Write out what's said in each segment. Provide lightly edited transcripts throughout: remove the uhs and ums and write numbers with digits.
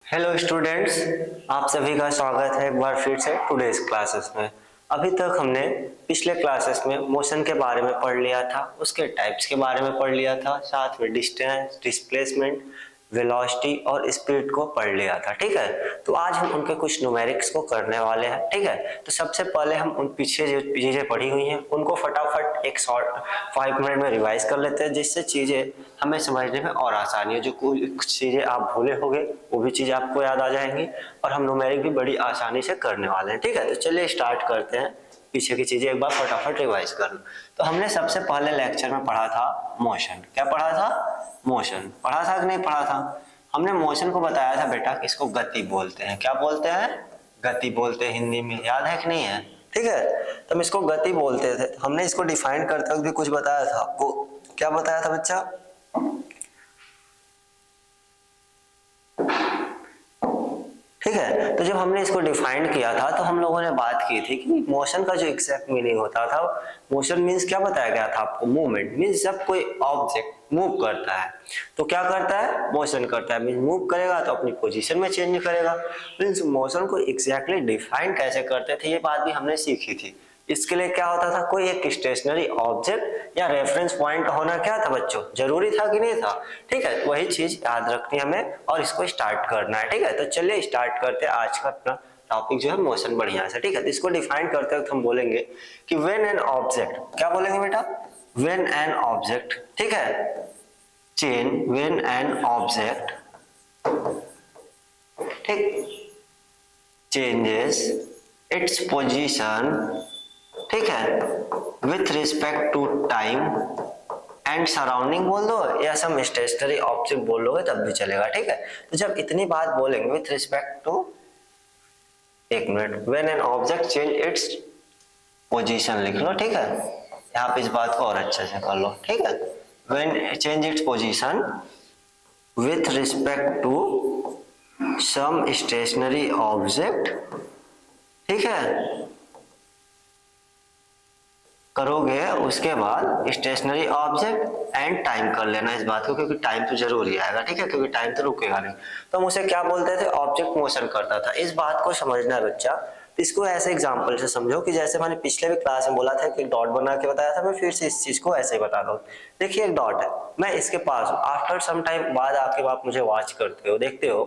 Hello students, आप सभी का स्वागत है एक बार फिर से टुडेज क्लासेस में। अभी तक हमने पिछले क्लासेस में मोशन के बारे में पढ़ लिया था, उसके टाइप्स के बारे में पढ़ लिया था, साथ में डिस्टेंस, डिस्प्लेसमेंट, वेलोसिटी और स्पीड को पढ़ लिया था। ठीक है, तो आज हम उनके कुछ न्यूमेरिक्स को करने वाले हैं। ठीक है, तो सबसे पहले हम उन पीछे जो चीजें पढ़ी हुई हैं उनको फटाफट एक शॉर्ट 5 मिनट में रिवाइज कर लेते हैं, जिससे चीजें हमें समझने में और आसानी है। जो कुछ चीजें आप भूले होंगे वो भी चीजें आपको याद आ जाएंगी और हम न्यूमेरिक भी बड़ी आसानी से करने वाले हैं। ठीक है, तो चलिए स्टार्ट करते हैं। पीछे की चीजें एक बार फटाफट रिवाइज कर लो। तो हमने सबसे पहले लेक्चर में पढ़ा था मोशन। क्या पढ़ा था? मोशन। पढ़ा था कि नहीं पढ़ा था? हमने मोशन को बताया था बेटा कि इसको गति बोलते हैं। क्या बोलते हैं? गति बोलते हैं हिंदी में। याद है कि नहीं है? ठीक है, तो हम इसको गति बोलते थे। हमने इसको डिफाइन करते वक्त भी कुछ बताया था आपको। क्या बताया था बच्चा? ठीक है, तो जब हमने इसको डिफाइन किया था तो हम लोगों ने बात की थी कि मोशन का जो एग्जैक्ट मीनिंग होता था, मोशन मीन्स क्या बताया गया था आपको? मूवमेंट मीन्स जब कोई ऑब्जेक्ट मूव करता है तो क्या करता है? मोशन करता है। मीन्स मूव करेगा तो अपनी पोजीशन में चेंज करेगा। मीन्स मोशन को एग्जैक्टली डिफाइन कैसे करते थे ये बात भी हमने सीखी थी। इसके लिए क्या होता था? कोई एक स्टेशनरी ऑब्जेक्ट या रेफरेंस पॉइंट होना क्या था बच्चों? जरूरी था कि नहीं था? ठीक है, वही चीज याद रखनी हमें और इसको स्टार्ट करना है। ठीक है, तो चलिए स्टार्ट करते हैं आज का अपना टॉपिक जो है मोशन बढ़िया से। ठीक है, तो इसको डिफाइन करते वक्त हम बोलेंगे कि व्हेन एन ऑब्जेक्ट, क्या बोलेंगे बेटा? व्हेन एन ऑब्जेक्ट, ठीक है, चेंज, व्हेन एन ऑब्जेक्ट, ठीक, चेंजेस इट्स पोजीशन, ठीक है, with respect to time and surrounding बोल दो या सम स्टेशनरी ऑब्जेक्ट बोल लोगे तब भी चलेगा। ठीक है, तो जब इतनी बात बोलेंगे विथ रिस्पेक्ट टू, एक minute, when an object change its position लिख लो। ठीक है, यहाँ पे इस बात को और अच्छे से कर लो। ठीक है, when change its position with respect to some stationary object, ठीक है, करोगे उसके बाद स्टेशनरी ऑब्जेक्ट एंड टाइम कर लेना इस बात को, क्योंकि टाइम तो जरूरी आएगा। ठीक है, क्योंकि टाइम तो रुकेगा नहीं। तो हम उसे क्या बोलते थे? ऑब्जेक्ट मोशन करता था। इस बात को समझना है बच्चा। तो इसको ऐसे एग्जांपल से समझो कि जैसे मैंने पिछले भी क्लास में बोला था कि डॉट बना के बताया था, मैं फिर से इस चीज को ऐसे ही बता दूं। देखिए एक डॉट है, मैं इसके पास हूं, आफ्टर सम टाइम बाद आके आप मुझे वॉच करते हो, देखते हो,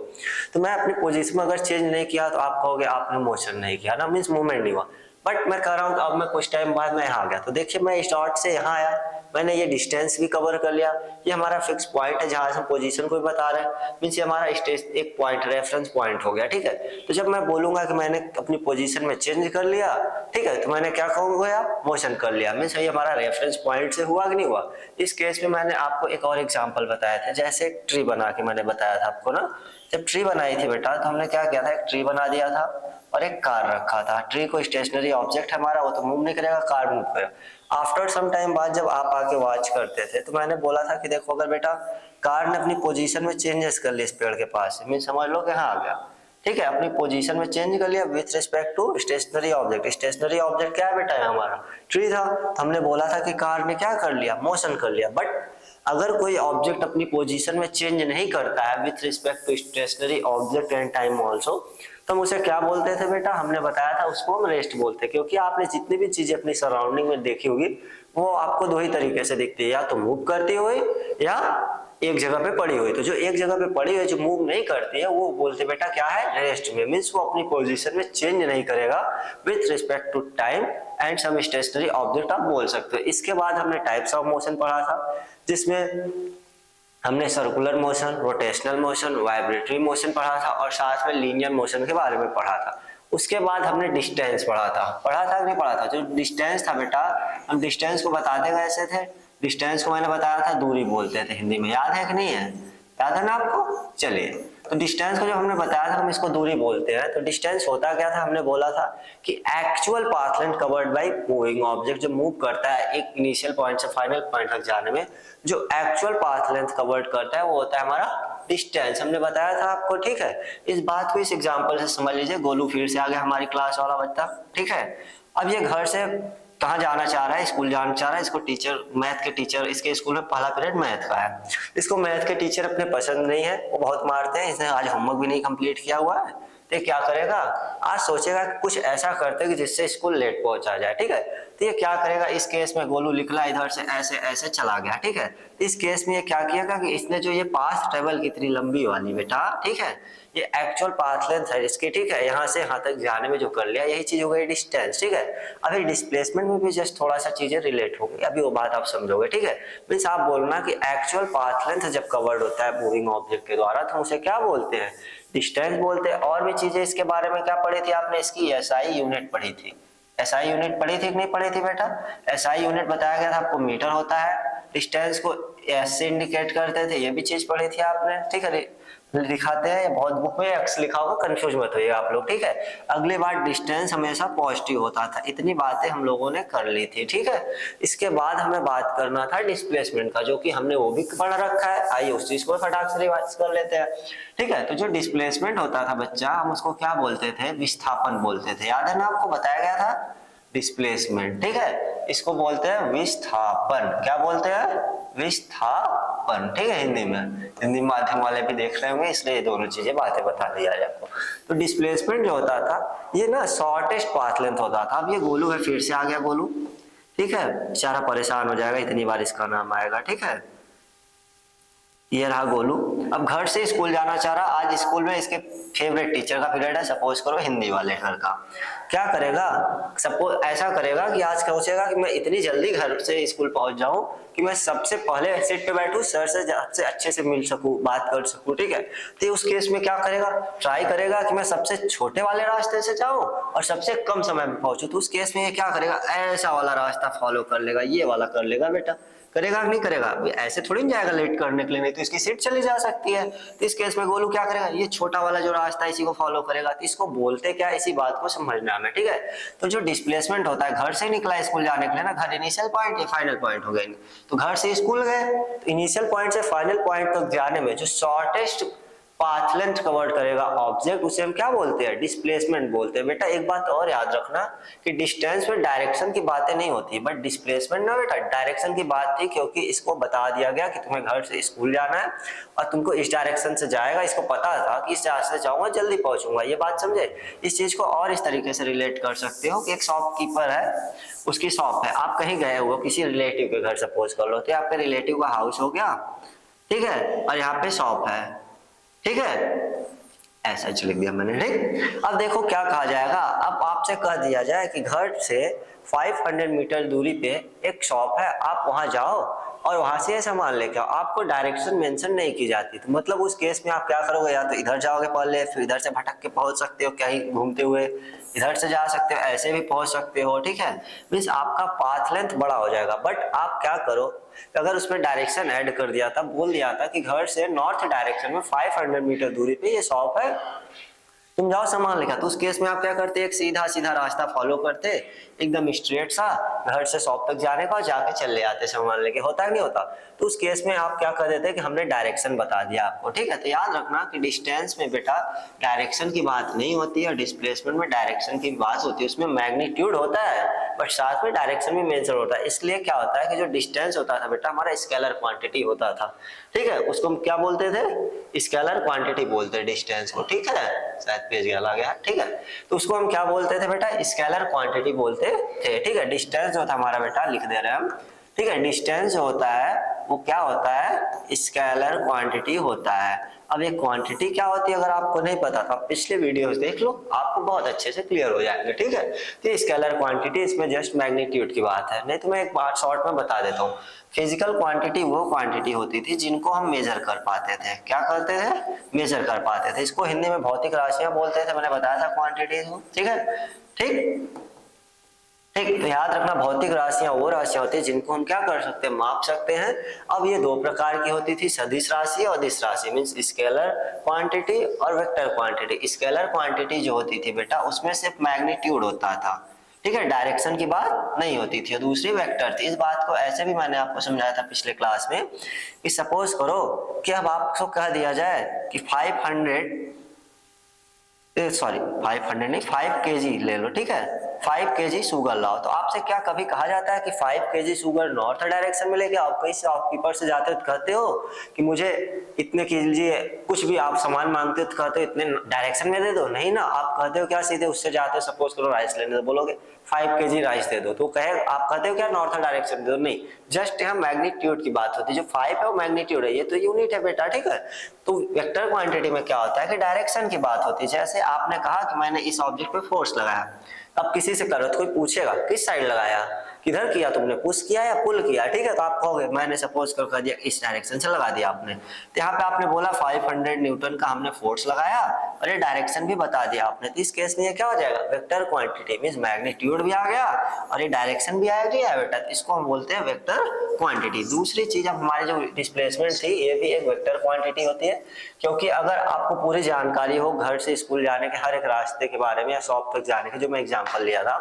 तो मैं अपनी पोजीशन में अगर चेंज नहीं किया तो आप कहोगे आपने मोशन नहीं किया ना, मीन्स मूवमेंट नहीं हुआ। बट मैं कह रहा हूं कि अब मैं कुछ टाइम बाद मैं यहाँ आ गया, तो देखिए मैं इस डॉट से यहाँ आया, मैंने ये डिस्टेंस भी कवर कर लिया। ये हमारा फिक्स पॉइंट है जहां से पोजीशन को भी बता रहे हैं, मीन्स ये हमारा एक पॉइंट, रेफरेंस पॉइंट हो गया। ठीक है, तो जब मैं बोलूंगा कि मैंने अपनी पोजीशन में चेंज कर लिया, ठीक है, तो मैंने क्या कहूंगा? मोशन कर लिया। मीन्स ये हमारा रेफरेंस पॉइंट से हुआ कि नहीं हुआ? इस केस में मैंने आपको एक और एग्जाम्पल बताया था, जैसे एक ट्री बना के मैंने बताया था आपको ना। जब ट्री बनाई थी बेटा तो हमने क्या किया था? एक ट्री बना दिया था और एक कार रखा था। ट्री को स्टेशनरी ऑब्जेक्ट हमारा, वो तो मूव नहीं करेगा, कार मूव करेगा। आफ्टर सम टाइम बाद जब आप आके वॉच करते थे तो मैंने बोला था कि देखो अगर बेटा कार ने अपनी पोजीशन में चेंजेस कर लिया इस पेड़ के पास से, मीन समझ लो कि हाँ आ गया। ठीक है, अपनी पोजीशन में चेंज कर लिया with respect to stationary object. Stationary object क्या है बेटा? है हमारा ट्री था। तो हमने बोला था कि कार ने क्या कर लिया? मोशन कर लिया। बट अगर कोई ऑब्जेक्ट अपनी पोजीशन में चेंज नहीं करता है with respect to stationary object and time also, तो हम उसे क्या बोलते थे बेटा? हमने बताया था उसको हम रेस्ट बोलते, क्योंकि आपने जितनी भी चीजें अपनी सराउंडिंग में देखी होगी वो आपको दो ही तरीके से दिखती है, या तो मूव करती हुई या एक जगह पे पड़ी हुई। तो जो एक जगह पे पड़ी हुई, जो मूव नहीं करती है, वो बोलते बेटा क्या है? रेस्ट में। मीन्स वो अपनी पोजीशन में चेंज नहीं करेगा with respect to time and some stationary object, आप बोल सकते हो। इसके बाद हमने टाइप्स ऑफ मोशन पढ़ा था, जिसमें हमने circular motion, rotational motion, vibratory motion पढ़ा था और साथ में लीनियर मोशन के बारे में पढ़ा था। उसके बाद हमने डिस्टेंस पढ़ा था कि नहीं पढ़ा था? जो डिस्टेंस था बेटा, हम डिस्टेंस को बताते कैसे थे? डिस्टेंस को मैंने बताया था दूरी बोलते थे हिंदी में। याद है कि नहीं है? याद है ना आपको? चलिए, तो डिस्टेंस को जब हमने बताया था हम इसको दूरी बोलते हैं, तो डिस्टेंस होता क्या था? हमने बोला था कि actual path length covered by moving object, जो मूव करता है एक इनिशियल पॉइंट से फाइनल पॉइंट तक जाने में, जो एक्चुअल पाथ लेंथ कवर्ड करता है वो होता है हमारा डिस्टेंस। हमने बताया था आपको। ठीक है, इस बात को इस एग्जांपल से समझ लीजिए। गोलू फिर से आ गया हमारी क्लास वाला बच्चा। ठीक है, अब ये घर से कहाँ जाना चाह रहा है, स्कूल जाना चाह रहा है, इसको टीचर, मैथ के टीचर, इसके स्कूल में पहला पीरियड मैथ का है, इसको मैथ के टीचर अपने पसंद नहीं है, वो बहुत मारते हैं, इसने आज होमवर्क भी नहीं कंप्लीट किया हुआ है, तो ये क्या करेगा, आज सोचेगा कि कुछ ऐसा करते कि जिससे स्कूल लेट पहुंचा जाए, ठीक है। तो ये क्या करेगा, इस केस में गोलू निकला इधर से ऐसे ऐसे चला गया, ठीक है। तो इस केस में ये क्या किया कि इसने जो ये पाथ ट्रेवल कितनी लंबी वाली बेटा, ठीक है, ये एक्चुअल पाथ लेंथ है इसकी, ठीक है, यहाँ से यहाँ तक जाने में जो कर लिया यही चीज हो गई डिस्टेंस, ठीक है। अभी डिस्प्लेसमेंट में भी जस्ट थोड़ा सा चीजें रिलेट होगी, अभी वो बात आप समझोगे, ठीक है। मीन्स आप बोलना कि एक्चुअल पाथ लेंथ जब कवर्ड होता है मूविंग ऑब्जेक्ट के द्वारा तो उसे क्या बोलते हैं, डिस्टेंस बोलते हैं। और भी चीजें इसके बारे में क्या पढ़ी थी आपने, इसकी एसआई यूनिट पढ़ी थी, एसआई यूनिट पढ़ी थी कि नहीं पढ़ी थी बेटा, एसआई यूनिट बताया गया था आपको, मीटर होता है, डिस्टेंस को एस से इंडिकेट करते थे, ये भी चीज पढ़ी थी आपने, ठीक है। दिखाते हैं बहुत बुक में एक्स लिखा होगा, कंफ्यूज मत होइए आप लोग, ठीक है। अगली बार डिस्टेंस हमेशा पॉजिटिव होता था, इतनी बातें हम लोगों ने कर ली थी, ठीक है। इसके बाद हमें बात करना था डिस्प्लेसमेंट का, जो कि हमने वो भी पढ़ रखा है, आइए उस चीज को फटाक से रिवाइज कर लेते हैं, ठीक है। तो जो डिस्प्लेसमेंट होता था बच्चा, हम उसको क्या बोलते थे, विस्थापन बोलते थे, याद है ना आपको, बताया गया था डिस्प्लेसमेंट, ठीक है, इसको बोलते हैं विस्थापन, क्या बोलते हैं, विस्थापन, ठीक है। हिंदी माध्यम वाले भी देख रहे होंगे, इसलिए ये दोनों चीजें बातें बता दी आज आपको। तो डिस्प्लेसमेंट जो होता था ये ना शॉर्टेस्ट पाथ लेंथ होता था। अब ये गोलू है, फिर से आ गया गोलू, ठीक है, बेचारा परेशान हो जाएगा, इतनी बार इसका नाम आएगा, ठीक है। ये रहा गोलू, अब घर से स्कूल जाना चाह रहा, आज स्कूल में इसके फेवरेट टीचर का पीरियड है, सपोज करो हिंदी वाले सर का। क्या करेगा, सपोज ऐसा करेगा कि आज सोचेगा कि मैं इतनी जल्दी घर से स्कूल पहुंच जाऊं कि मैं सबसे पहले सीट पे बैठूं, सर से अच्छे से मिल सकूं, बात कर सकूं, ठीक है। तो उस केस में क्या करेगा, ट्राई करेगा कि मैं सबसे छोटे वाले रास्ते से जाऊं और सबसे कम समय में पहुंचूं। तो उस केस में ये क्या करेगा, ऐसा वाला रास्ता फॉलो कर लेगा, ये वाला कर लेगा बेटा, करेगा कि नहीं करेगा, ऐसे थोड़ी नहीं जाएगा लेट करने के लिए, नहीं तो इसकी सीट चली जा सकती है। तो इस केस में गोलू क्या करेगा, ये छोटा वाला जो रास्ता है इसी को फॉलो करेगा। तो इसको बोलते क्या, इसी बात को समझना है, ठीक है। तो जो डिस्प्लेसमेंट होता है, घर से निकला स्कूल जाने के लिए ना, घर इनिशियल पॉइंट या फाइनल पॉइंट हो गए, तो घर से स्कूल गए, तो इनिशियल पॉइंट से फाइनल पॉइंट तक जाने में जो शॉर्टेस्ट पाथ लेंथ कवर करेगा ऑब्जेक्ट, उसे हम क्या बोलते हैं, डिस्प्लेसमेंट बोलते हैं। बेटा एक बात और याद रखना कि डिस्टेंस में डायरेक्शन की बातें नहीं होती, बट डिस्प्लेसमेंट ना बेटा डायरेक्शन की बात थी, क्योंकि इसको बता दिया गया कि तुम्हें घर से स्कूल जाना है और तुमको इस डायरेक्शन से जाएगा, इसको पता था कि इस रास्ते से जाऊंगा जल्दी पहुंचूंगा, ये बात समझे। इस चीज को और इस तरीके से रिलेट कर सकते हो कि एक शॉपकीपर है, उसकी शॉप है, आप कहीं गए हो किसी रिलेटिव के घर, सपोज कर लो, तो आपके रिलेटिव का हाउस हो गया, ठीक है, और यहाँ पे शॉप है, ठीक है, ऐसा लिख दिया मैंने, ठीक। अब देखो क्या कहा जाएगा, अब आपसे कह दिया जाए कि घर से 500 मीटर दूरी पे एक शॉप है, आप वहां जाओ और वहां से सामान लेके आओ। आपको डायरेक्शन मेंशन नहीं की जाती, तो मतलब उस केस में आप क्या करोगे, या तो इधर जाओगे पहले, फिर इधर से भटक के पहुंच सकते हो, कहीं घूमते हुए इधर से जा सकते हो, ऐसे भी पहुंच सकते हो, ठीक है। मीन्स आपका पाथ लेंथ बड़ा हो जाएगा। बट आप क्या करो, अगर उसमें डायरेक्शन ऐड कर दिया था, बोल दिया था कि घर से नॉर्थ डायरेक्शन में 500 मीटर दूरी पे ये शॉप है, तुम जाओ सामान लेकर, तो उस केस में आप क्या करते, एक सीधा सीधा रास्ता फॉलो करते, एकदम स्ट्रेट सा घर से शॉप तक जाने का, जाके चले आते सामान लेके, होता है नहीं होता। तो उस केस में आप क्या कर देते कि हमने डायरेक्शन बता दिया आपको, ठीक है। तो याद रखना कि डिस्टेंस में बेटा डायरेक्शन की बात नहीं होती है, डिस्प्लेसमेंट में डायरेक्शन की बात होती है, उसमें मैग्नीट्यूड होता है बट साथ में डायरेक्शन भी मेंशन होता है। इसलिए क्या होता है कि जो डिस्टेंस होता था बेटा हमारा स्केलर क्वांटिटी होता था, ठीक है, उसको हम क्या बोलते थे, स्केलर क्वांटिटी बोलते हैं डिस्टेंस को, ठीक है, शायद पेज गला गया, ठीक है। तो उसको हम क्या बोलते थे बेटा, स्केलर क्वांटिटी बोलते थे, ठीक है। डिस्टेंस जो था हमारा बेटा लिख दे रहे हैं हम, ठीक है, डिस्टेंस जो होता है वो क्या होता है, स्केलर क्वांटिटी होता है। अब ये क्वांटिटी क्या होती है अगर आपको नहीं पता तो आप पिछले वीडियोस देख लो, आपको बहुत अच्छे से क्लियर हो जाएंगे, ठीक है। तो स्केलर क्वांटिटी इसमें जस्ट मैग्नीट्यूड की बात है, नहीं तो मैं एक बात शॉर्ट में बता देता हूँ। फिजिकल क्वांटिटी वो क्वांटिटी होती थी जिनको हम मेजर कर पाते थे, क्या करते थे, मेजर कर पाते थे। इसको हिंदी में भौतिक राशियां बोलते थे, मैंने बताया था क्वांटिटी, ठीक है, ठीक ठीक। तो याद रखना भौतिक राशियां वो राशियां होती है जिनको हम क्या कर सकते हैं, माप सकते हैं। अब ये दो प्रकार की होती थी, सदिश राशि और अदिश राशि, मींस स्केलर क्वांटिटी और वेक्टर क्वांटिटी। स्केलर क्वांटिटी जो होती थी बेटा उसमें सिर्फ मैग्नीट्यूड होता था, ठीक है, डायरेक्शन की बात नहीं होती थी, और दूसरी वेक्टर थी। इस बात को ऐसे भी मैंने आपको समझाया था पिछले क्लास में कि सपोज करो कि अब आपको कह दिया जाए कि 500 नहीं 5 kg ले लो, ठीक है, 5 kg शुगर लाओ। तो आपसे क्या कभी कहा जाता है कि 5 kg शुगर नॉर्थ डायरेक्शन में लेके आप कहीं शॉपकीपर से जाते हो तो कहते हो कि मुझे इतने कीजिए, कुछ भी आप सामान मांगते हो तो कहते हो इतने डायरेक्शन में दे दो, नहीं ना, आप कहते हो क्या सीधे उससे जाते हो, सपोज करो राइस लेने तो बोलोगे 5 kg राइस दे दो, तो कहे आप कहते हो क्या नॉर्थ डायरेक्शन दे दो, नहीं, जस्ट यहाँ मैग्नीट्यूड की बात होती है, जो 5 है वो मैग्नीट्यूड है, ये तो यूनिट है बेटा, ठीक है। तो वेक्टर क्वांटिटी में क्या होता है कि डायरेक्शन की बात होती है। जैसे आपने कहा कि मैंने इस ऑब्जेक्ट पे फोर्स लगाया, अब किसी से करो तो कोई पूछेगा किस साइड लगाया, किधर किया तुमने, पुश किया या पुल किया, ठीक है, तो आप कहोगे मैंने सपोज कर दिया इस डायरेक्शन से लगा दिया आपने, तो यहाँ पे आपने बोला 500 न्यूटन का हमने फोर्स लगाया और ये डायरेक्शन भी बता दिया आपने, तो इस केस में ये क्या हो जाएगा, वेक्टर क्वांटिटी मींस मैग्नीट्यूड भी आ गया और ये डायरेक्शन भी आ गया बेटा, तो इसको हम बोलते हैं वेक्टर क्वांटिटी। दूसरी चीज, अब हमारी जो डिस्प्लेसमेंट थी ये भी एक वेक्टर क्वांटिटी होती है, क्योंकि अगर आपको पूरी जानकारी हो घर से स्कूल जाने के हर एक रास्ते के बारे में या शॉप तक जाने के, जो मैं एग्जांपल लिया था,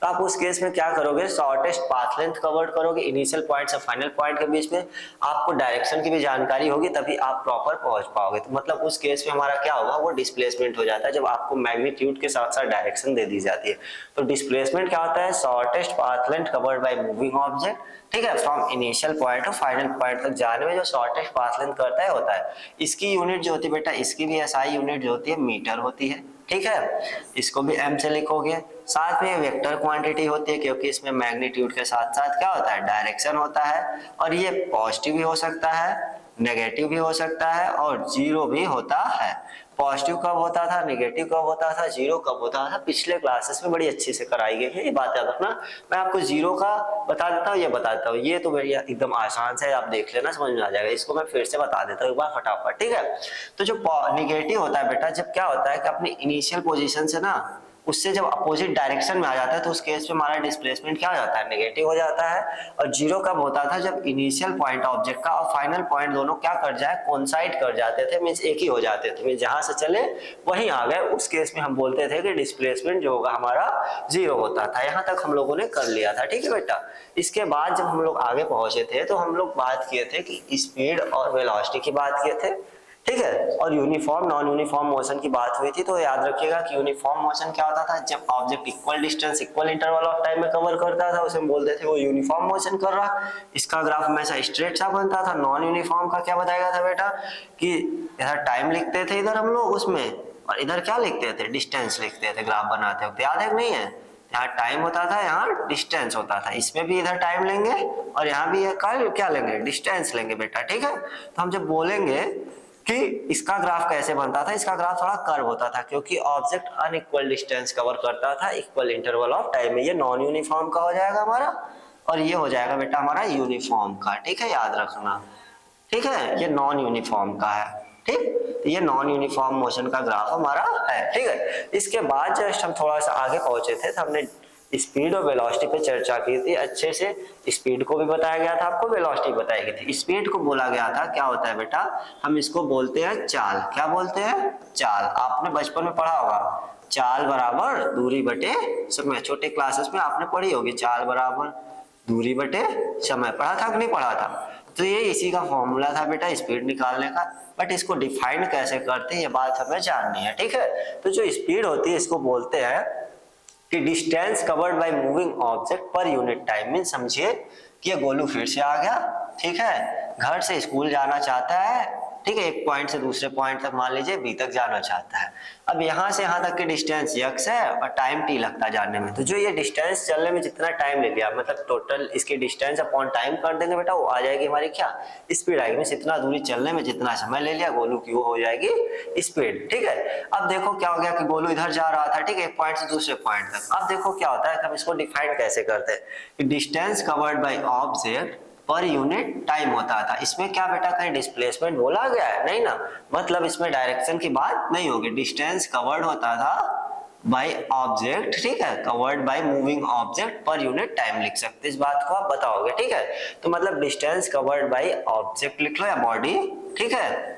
तो आप उस केस में क्या करोगे, शॉर्टेस्ट पाथ लेंथ कवर करोगे, इनिशियल पॉइंट से फाइनल पॉइंट के बीच में आपको डायरेक्शन की भी जानकारी होगी, तभी आप प्रॉपर पहुंच पाओगे। तो मतलब उस केस में हमारा क्या होगा, वो डिस्प्लेसमेंट हो जाता है जब आपको मैग्नीट्यूड के साथ साथ डायरेक्शन दे दी जाती है। तो डिस्प्लेसमेंट क्या होता है, shortest path length covered by moving object, ठीक है, from initial point two final point तक जाने में जो शॉर्टेस्ट पाथ लेंथ करता है होता है। इसकी यूनिट जो होती है बेटा, इसकी भी एसआई यूनिट जो होती है मीटर होती है, ठीक है, इसको भी एम से लिखोगे। साथ में वेक्टर क्वांटिटी होती है, क्योंकि इसमें मैग्नीट्यूड के साथ साथ क्या होता है, डायरेक्शन होता है, और ये पॉजिटिव भी हो सकता है, नेगेटिव भी हो सकता है और जीरो भी होता है। पॉजिटिव कब होता था, नेगेटिव कब होता था, जीरो कब होता था, पिछले क्लासेस में बड़ी अच्छी से कराई गई है, ये बात याद रखना। मैं आपको जीरो का बता देता हूँ, ये बता देता हूँ, ये तो भैया एकदम आसान से आप देख लेना, समझ में आ जाएगा। इसको मैं फिर से बता देता हूँ एक बार फटाफट, ठीक है। तो जो नेगेटिव होता है बेटा, जब क्या होता है कि अपनी इनिशियल पोजीशन से ना उससे जब अपोजिट डायरेक्शन में आ जाता है, तो उस केस में हमारा डिस्प्लेसमेंट क्या हो जाता है, नेगेटिव हो जाता है। और जीरो कब होता था, जब इनिशियल पॉइंट ऑब्जेक्ट का और फाइनल पॉइंट दोनों क्या कर जाए, कोइंसाइड कर जाते थे, मींस एक ही हो जाते थे, मींस जहां से चले वहीं आ गए, उस केस में हम बोलते थे कि डिस्प्लेसमेंट जो होगा हमारा जीरो होता था। यहाँ तक हम लोगों ने कर लिया था, ठीक है बेटा। इसके बाद जब हम लोग आगे पहुंचे थे तो हम लोग बात किए थे कि स्पीड और वेलोसिटी की बात किए थे, ठीक है, और यूनिफॉर्म नॉन यूनिफॉर्म मोशन की बात हुई थी। तो याद रखिएगा कि यूनिफॉर्म मोशन क्या होता था, जब object equal distance equal interval of time में कवर करता था उसे हम बोलते थे वो यूनिफॉर्म मोशन कर रहा, इसका ग्राफ हमेशा स्ट्रेट सा बनता था। नॉन यूनिफॉर्म का क्या बताया था बेटा, कि इधर टाइम लिखते थे इधर हम लोग उसमें, और इधर क्या लिखते थे, डिस्टेंस लिखते थे ग्राफ बनाते वक्त, याद है कि नहीं है, यहाँ टाइम होता था, यहाँ डिस्टेंस होता था, इसमें भी इधर टाइम लेंगे और यहाँ भी क्या लेंगे, डिस्टेंस लेंगे बेटा, ठीक है। तो हम जब बोलेंगे कि इसका ग्राफ कैसे बनता था, इसका ग्राफ थोड़ा कर्व होता था, क्योंकि ऑब्जेक्ट अनइक्वल डिस्टेंस कवर करता था इक्वल इंटरवल ऑफ टाइम में। ये नॉन यूनिफॉर्म का हो जाएगा हमारा, और ये हो जाएगा बेटा हमारा यूनिफॉर्म का, ठीक है, याद रखना, ठीक है, ये नॉन यूनिफॉर्म का है, ठीक, तो ये नॉन यूनिफॉर्म मोशन का ग्राफ हमारा है, ठीक है। इसके बाद जस्ट हम थोड़ा सा आगे पहुंचे थे तो हमने स्पीड और वेलोसिटी पे चर्चा की थी अच्छे से। स्पीड को भी बताया गया था आपको, वेलोसिटी बताई गई थी। स्पीड को बोला गया था क्या होता है बेटा, हम इसको बोलते हैं चाल, क्या बोलते हैं, चाल। आपने बचपन में पढ़ा होगा, चाल बराबर दूरी बटे समय, छोटे क्लासेस में आपने पढ़ी होगी, चाल बराबर दूरी बटे समय, पढ़ा था कि नहीं पढ़ा था। तो ये इसी का फॉर्मूला था बेटा स्पीड निकालने का, बट इसको डिफाइन कैसे करते हैं ये बात हमें जाननी है, ठीक है। तो जो स्पीड होती है इसको बोलते हैं कि distance covered by moving object per unit time. Mean समझिए कि ये गोलू फिर से आ गया, ठीक है, घर से स्कूल जाना चाहता है, ठीक है, एक पॉइंट से दूसरे पॉइंट तक मान लीजिए बी तक जाना चाहता है। अब यहाँ से यहाँ तक की डिस्टेंस यक्स है और टाइम टी लगता है जाने में। तो जो ये डिस्टेंस चलने में जितना टाइम ले लिया, मतलब टोटल इसकी डिस्टेंस अपॉन टाइम कर देंगे बेटा, वो आ जाएगी हमारी क्या, स्पीड आएगी। मींस इतना दूरी चलने में जितना समय ले लिया गोलू की, वो हो जाएगी स्पीड, ठीक है। अब देखो क्या हो गया कि गोलू इधर जा रहा था, ठीक है, एक पॉइंट से दूसरे पॉइंट तक। अब देखो क्या होता है कि हम इसको डिफाइन कैसे करते हैं, distance covered by object per unit time होता था। इसमें क्या बेटा कहीं डिस्प्लेसमेंट बोला गया है, नहीं ना, मतलब इसमें डायरेक्शन की बात नहीं होगी। डिस्टेंस कवर्ड होता था बाय ऑब्जेक्ट, ठीक है, covered by moving object per unit time लिख सकते, इस बात को आप बताओगे, ठीक है। तो मतलब डिस्टेंस कवर्ड बाय ऑब्जेक्ट लिख लो या बॉडी, ठीक है,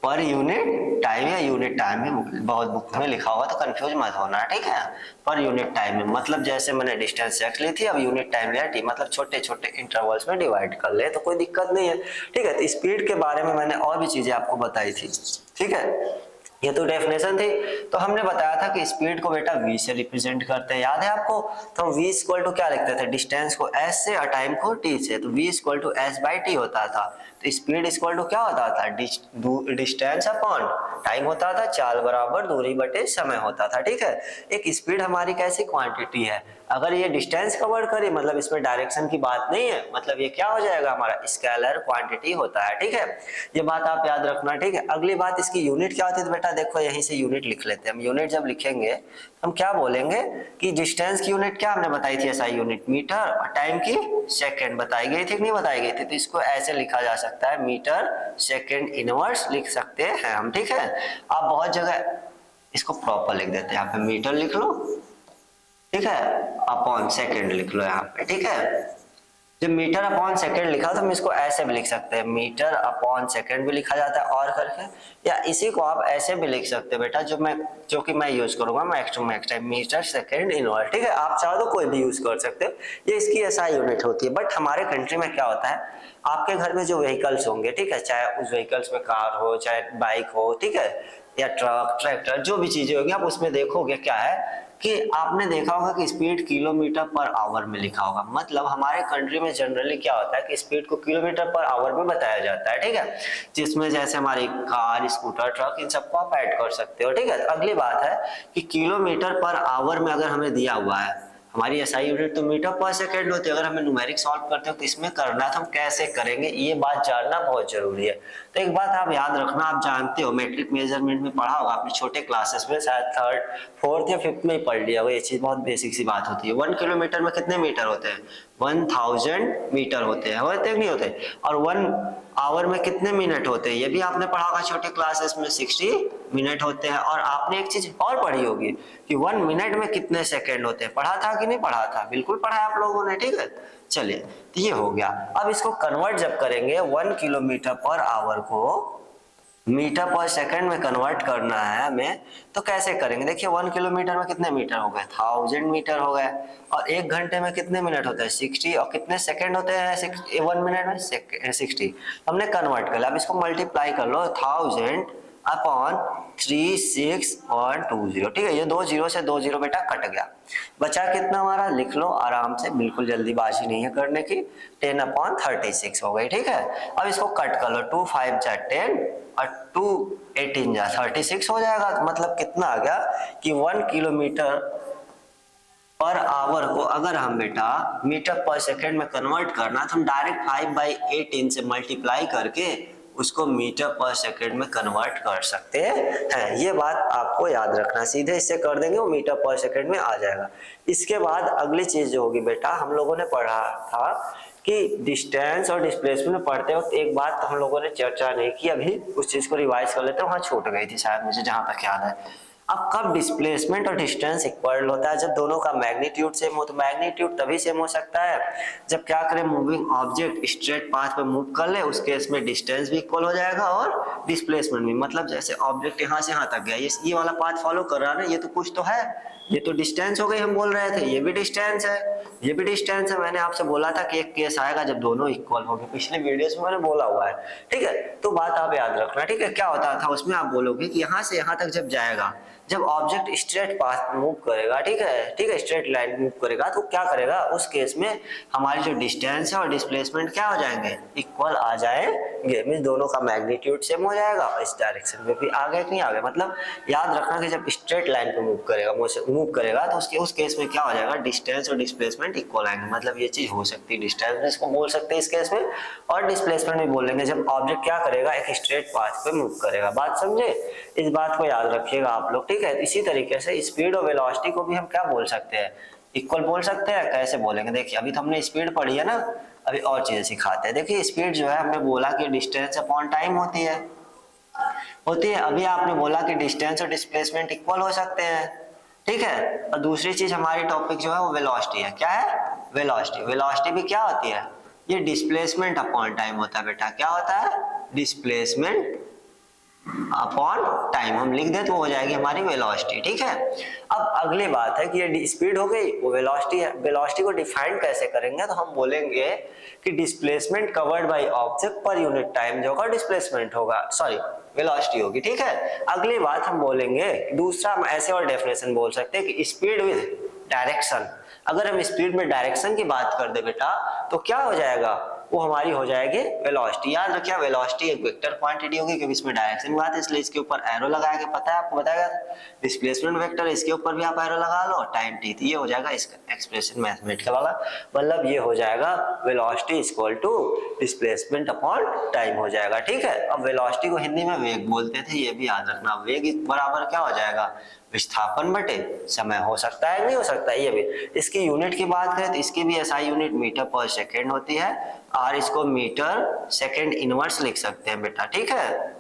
पर यूनिट टाइम या यूनिट टाइम में बहुत बुक में लिखा हुआ तो कंफ्यूज मत होना, ठीक है। पर यूनिट टाइम में मतलब जैसे मैंने डिस्टेंस एक्स ली थी, अब यूनिट टाइम लिया टी, मतलब छोटे छोटे इंटरवल्स में डिवाइड कर ले तो कोई दिक्कत नहीं है, ठीक है। तो स्पीड के बारे में मैंने और भी चीजें आपको बताई थी, ठीक है। ये तो डेफिनेशन थी। तो हमने बताया था कि स्पीड को बेटा v से रिप्रेजेंट करते हैं, याद है आपको? तो v इक्वल टू क्या लिखते थे, डिस्टेंस को s से और टाइम को t से, तो v इक्वल टू s/t होता था। तो स्पीड इक्वल टू क्या होता था, डिस्टेंस अपॉन टाइम होता था, चाल बराबर दूरी बटे समय होता था। ठीक है, एक स्पीड हमारी कैसी क्वांटिटी है, अगर ये डिस्टेंस कवर करे मतलब इसमें डायरेक्शन की बात नहीं है, मतलब ये क्या हो जाएगा हमारा स्केलर क्वांटिटी होता है। ठीक है, ये बात आप याद रखना। ठीक है, अगली बात इसकी यूनिट क्या होती है, तो बेटा देखो यहीं से यूनिट लिख लेते हैं हम। यूनिट जब लिखेंगे हम क्या बोलेंगे कि डिस्टेंस की यूनिट क्या हमने बताई थी, एसआई यूनिट मीटर, और टाइम की सेकंड बताई गई थी कि नहीं बताई गई थी, तो इसको ऐसे लिखा जा सकता है, मीटर सेकंड इनवर्स लिख सकते हैं हम। ठीक है, आप बहुत जगह इसको प्रॉपर लिख देते हैं, यहाँ पे मीटर लिख लो, ठीक है, अपॉन सेकंड लिख लो यहाँ पे। ठीक है, जब मीटर अपॉन सेकंड लिखा तो हम इसको ऐसे भी लिख सकते हैं, मीटर अपॉन सेकंड भी लिखा जाता है और करके, या इसी को आप ऐसे भी लिख सकते हैं बेटा, जो कि मैं यूज करूंगा max to max time, meter second inverse. ठीक है, आप चाहो तो कोई भी यूज कर सकते हो, ये इसकी एसआई यूनिट होती है। बट हमारे कंट्री में क्या होता है, आपके घर में जो व्हीकल्स होंगे, ठीक है, चाहे उस व्हीकल्स में कार हो चाहे बाइक हो, ठीक है, या ट्रक ट्रैक्टर जो भी चीजें होगी, आप उसमें देखोगे क्या है कि आपने देखा होगा कि स्पीड किलोमीटर पर आवर में लिखा होगा। मतलब हमारे कंट्री में जनरली क्या होता है कि स्पीड को किलोमीटर पर आवर में बताया जाता है। ठीक है, जिसमें जैसे हमारी कार, स्कूटर, ट्रक, इन सबको आप ऐड कर सकते हो। ठीक है, अगली बात है कि किलोमीटर पर आवर में अगर हमें दिया हुआ है, हमारी एसआई यूनिट तो मीटर पर सेकंड होती है, अगर हमें न्यूमेरिक सॉल्व करते हो तो इसमें करना है तो हम कैसे करेंगे, ये बात जानना बहुत जरूरी है। तो एक बात आप याद रखना, आप जानते हो मेट्रिक मेजरमेंट में पढ़ा होगा आपने छोटे क्लासेस में, शायद थर्ड फोर्थ या फिफ्थ में ही पढ़ लिया होगा, ये चीज बहुत बेसिक सी बात होती है। 1 किलोमीटर में कितने मीटर होते हैं, 1000 मीटर होते हैं, होते नहीं होते? और 1 आवर में कितने मिनट होते हैं, ये भी आपने पढ़ा होगा छोटे क्लासेस में, 60 मिनट होते हैं। और आपने एक चीज और पढ़ी होगी कि 1 मिनट में कितने सेकंड होते हैं, पढ़ा था कि नहीं पढ़ा था? बिल्कुल पढ़ा है आप लोगों ने। ठीक है, चलिए, तो ये हो गया। अब इसको कन्वर्ट जब करेंगे 1 किलोमीटर पर आवर को मीटर पर सेकंड में कन्वर्ट करना है हमें, तो कैसे करेंगे? देखिए 1 किलोमीटर में कितने मीटर हो गए, 1000 मीटर हो गए, और 1 घंटे में कितने मिनट होते हैं, 60, और कितने सेकंड होते हैं 1 मिनट में 60। हमने कन्वर्ट कर लिया, अब इसको मल्टीप्लाई कर लो, 1000 अपॉन 36.20। ठीक है, ये 2 जीरो से 2 जीरो बेटा कट गया, बचा कितना हमारा, लिख लो आराम से, बिल्कुल जल्दीबाजी नहीं है करने की, 10/36 हो गई। ठीक है, अब इसको कट कर लो, 2 5 जा 10 और 2 18 जा 36 हो जाएगा। तो मतलब कितना आ गया कि 1 किलोमीटर पर आवर को अगर हम बेटा मीटर पर सेकंड में कन्वर्ट करना, तो हम डायरेक्ट 5/18 से मल्टीप्लाई करके उसको मीटर पर सेकंड में कन्वर्ट कर सकते हैं। ये बात आपको याद रखना, सीधे इससे कर देंगे वो मीटर पर सेकंड में आ जाएगा। इसके बाद अगली चीज जो होगी बेटा, हम लोगों ने पढ़ा था कि डिस्टेंस और डिस्प्लेसमेंट में पढ़ते वक्त एक बात तो हम लोगों ने चर्चा नहीं की, अभी उस चीज को रिवाइज कर लेते हैं, वहां छूट गई थी शायद मुझे जहां तक याद है। अब कब डिस्प्लेसमेंट और डिस्टेंस इक्वल होता है, जब दोनों का मैग्नीट्यूड सेम हो। तो मैग्नीट्यूड तभी सेम हो सकता है जब क्या करें, मूविंग ऑब्जेक्ट स्ट्रेट पाथ पे मूव कर ले, उस केस में डिस्टेंस भी इक्वल हो जाएगा और डिस्प्लेसमेंट भी। मतलब जैसे ऑब्जेक्ट यहाँ से यहाँ तक गया, ये वाला पाथ फॉलो कर रहा है ना, ये तो कुछ तो है, ये तो डिस्टेंस हो गई, हम बोल रहे थे, ये भी डिस्टेंस है, ये भी डिस्टेंस है। मैंने आपसे बोला था कि एक केस आएगा जब दोनों इक्वल होंगे, पिछले वीडियोस में मैंने बोला हुआ है। ठीक है, तो बात आप याद रखना। ठीक है, क्या होता था उसमें, आप बोलोगे कि यहाँ से यहाँ तक जब जाएगा, जब ऑब्जेक्ट स्ट्रेट पाथ मूव करेगा, ठीक है, स्ट्रेट लाइन मूव करेगा, तो क्या करेगा उस केस में हमारी जो डिस्टेंस है और डिस्प्लेसमेंट क्या हो जाएंगे, इक्वल आ जाएंगे। मींस दोनों का मैग्नीट्यूड सेम हो जाएगा और इस डायरेक्शन में भी आगे नहीं आगे। मतलब याद रखना कि जब स्ट्रेट लाइन पे मूव करेगा तो उस केस में क्या हो जाएगा, डिस्टेंस और डिस्प्लेसमेंट इक्वल आएंगे। मतलब ये चीज हो सकती है, डिस्टेंस इसको बोल सकते हैं इस केस में, और डिस्प्लेसमेंट भी बोलेंगे जब ऑब्जेक्ट क्या करेगा, एक स्ट्रेट पाथ पे मूव करेगा। बात समझे, इस बात को याद रखिएगा आप लोग। ठीक है, इसी तरीके से स्पीड और वेलोसिटी को भी हम क्या बोल सकते हैं, इक्वल बोल सकते हैं। कैसे बोलेंगे, देखिए अभी तो हमने स्पीड पढ़ी है ना, अभी और चीजें सिखाते हैं। देखिए स्पीड जो है हमने बोला कि डिस्टेंस अपॉन टाइम होती है। अभी आपने बोला कि डिस्टेंस और डिस्प्लेसमेंट इक्वल हो सकते हैं। ठीक है, और दूसरी चीज हमारी टॉपिक जो है वो वेलोसिटी है। क्या है, वेलोसिटी। वेलोसिटी भी क्या होती है, ये डिस्प्लेसमेंट अपॉन टाइम होता है बेटा। क्या होता है, डिस्प्लेसमेंट अपॉन टाइम, हम लिख दे तो हो जाएगी हमारी वेलोसिटी। ठीक है, अब अगली बात है कि ये स्पीड हो गई, वो वेलोसिटी है। वेलोसिटी को डिफाइन कैसे करेंगे, तो हम बोलेंगे कि displacement covered by object per unit time जो होगा डिस्प्लेसमेंट होगा, सॉरी वेलोसिटी होगी, ठीक है। अगली बात हम बोलेंगे दूसरा, हम ऐसे और डेफिनेशन बोल सकते हैं कि स्पीड विद डायरेक्शन। अगर हम स्पीड में डायरेक्शन की बात कर दे बेटा तो क्या हो जाएगा, वो हमारी हो जाएगी वेलोसिटी। याद रखिए वेलोसिटी एक वेक्टर क्वांटिटी होगी क्योंकि इसमें डायरेक्शन की बात है, इसलिए इसके ऊपर एरो लगा के पता है आपको बताया गया। डिस्प्लेसमेंट वेक्टर इसके ऊपर भी आप एरो लगा लो, टाइम टी, ये हो जाएगा इसका एक्सप्रेशन मैथमेटिकल वाला, मतलब ये हो जाएगा velocity equal to displacement upon time हो जाएगा, ठीक है। अब वेलोसिटी को हिंदी में वेग बोलते थे, ये भी याद रखना। वेग बराबर क्या हो जाएगा, विस्थापन बटे समय। हो सकता है नहीं हो सकता है, ये भी। इसकी यूनिट की बात करें तो इसकी भी एसआई यूनिट मीटर पर सेकेंड होती है, और इसको मीटर सेकेंड इनवर्स लिख सकते हैं बेटा, ठीक है।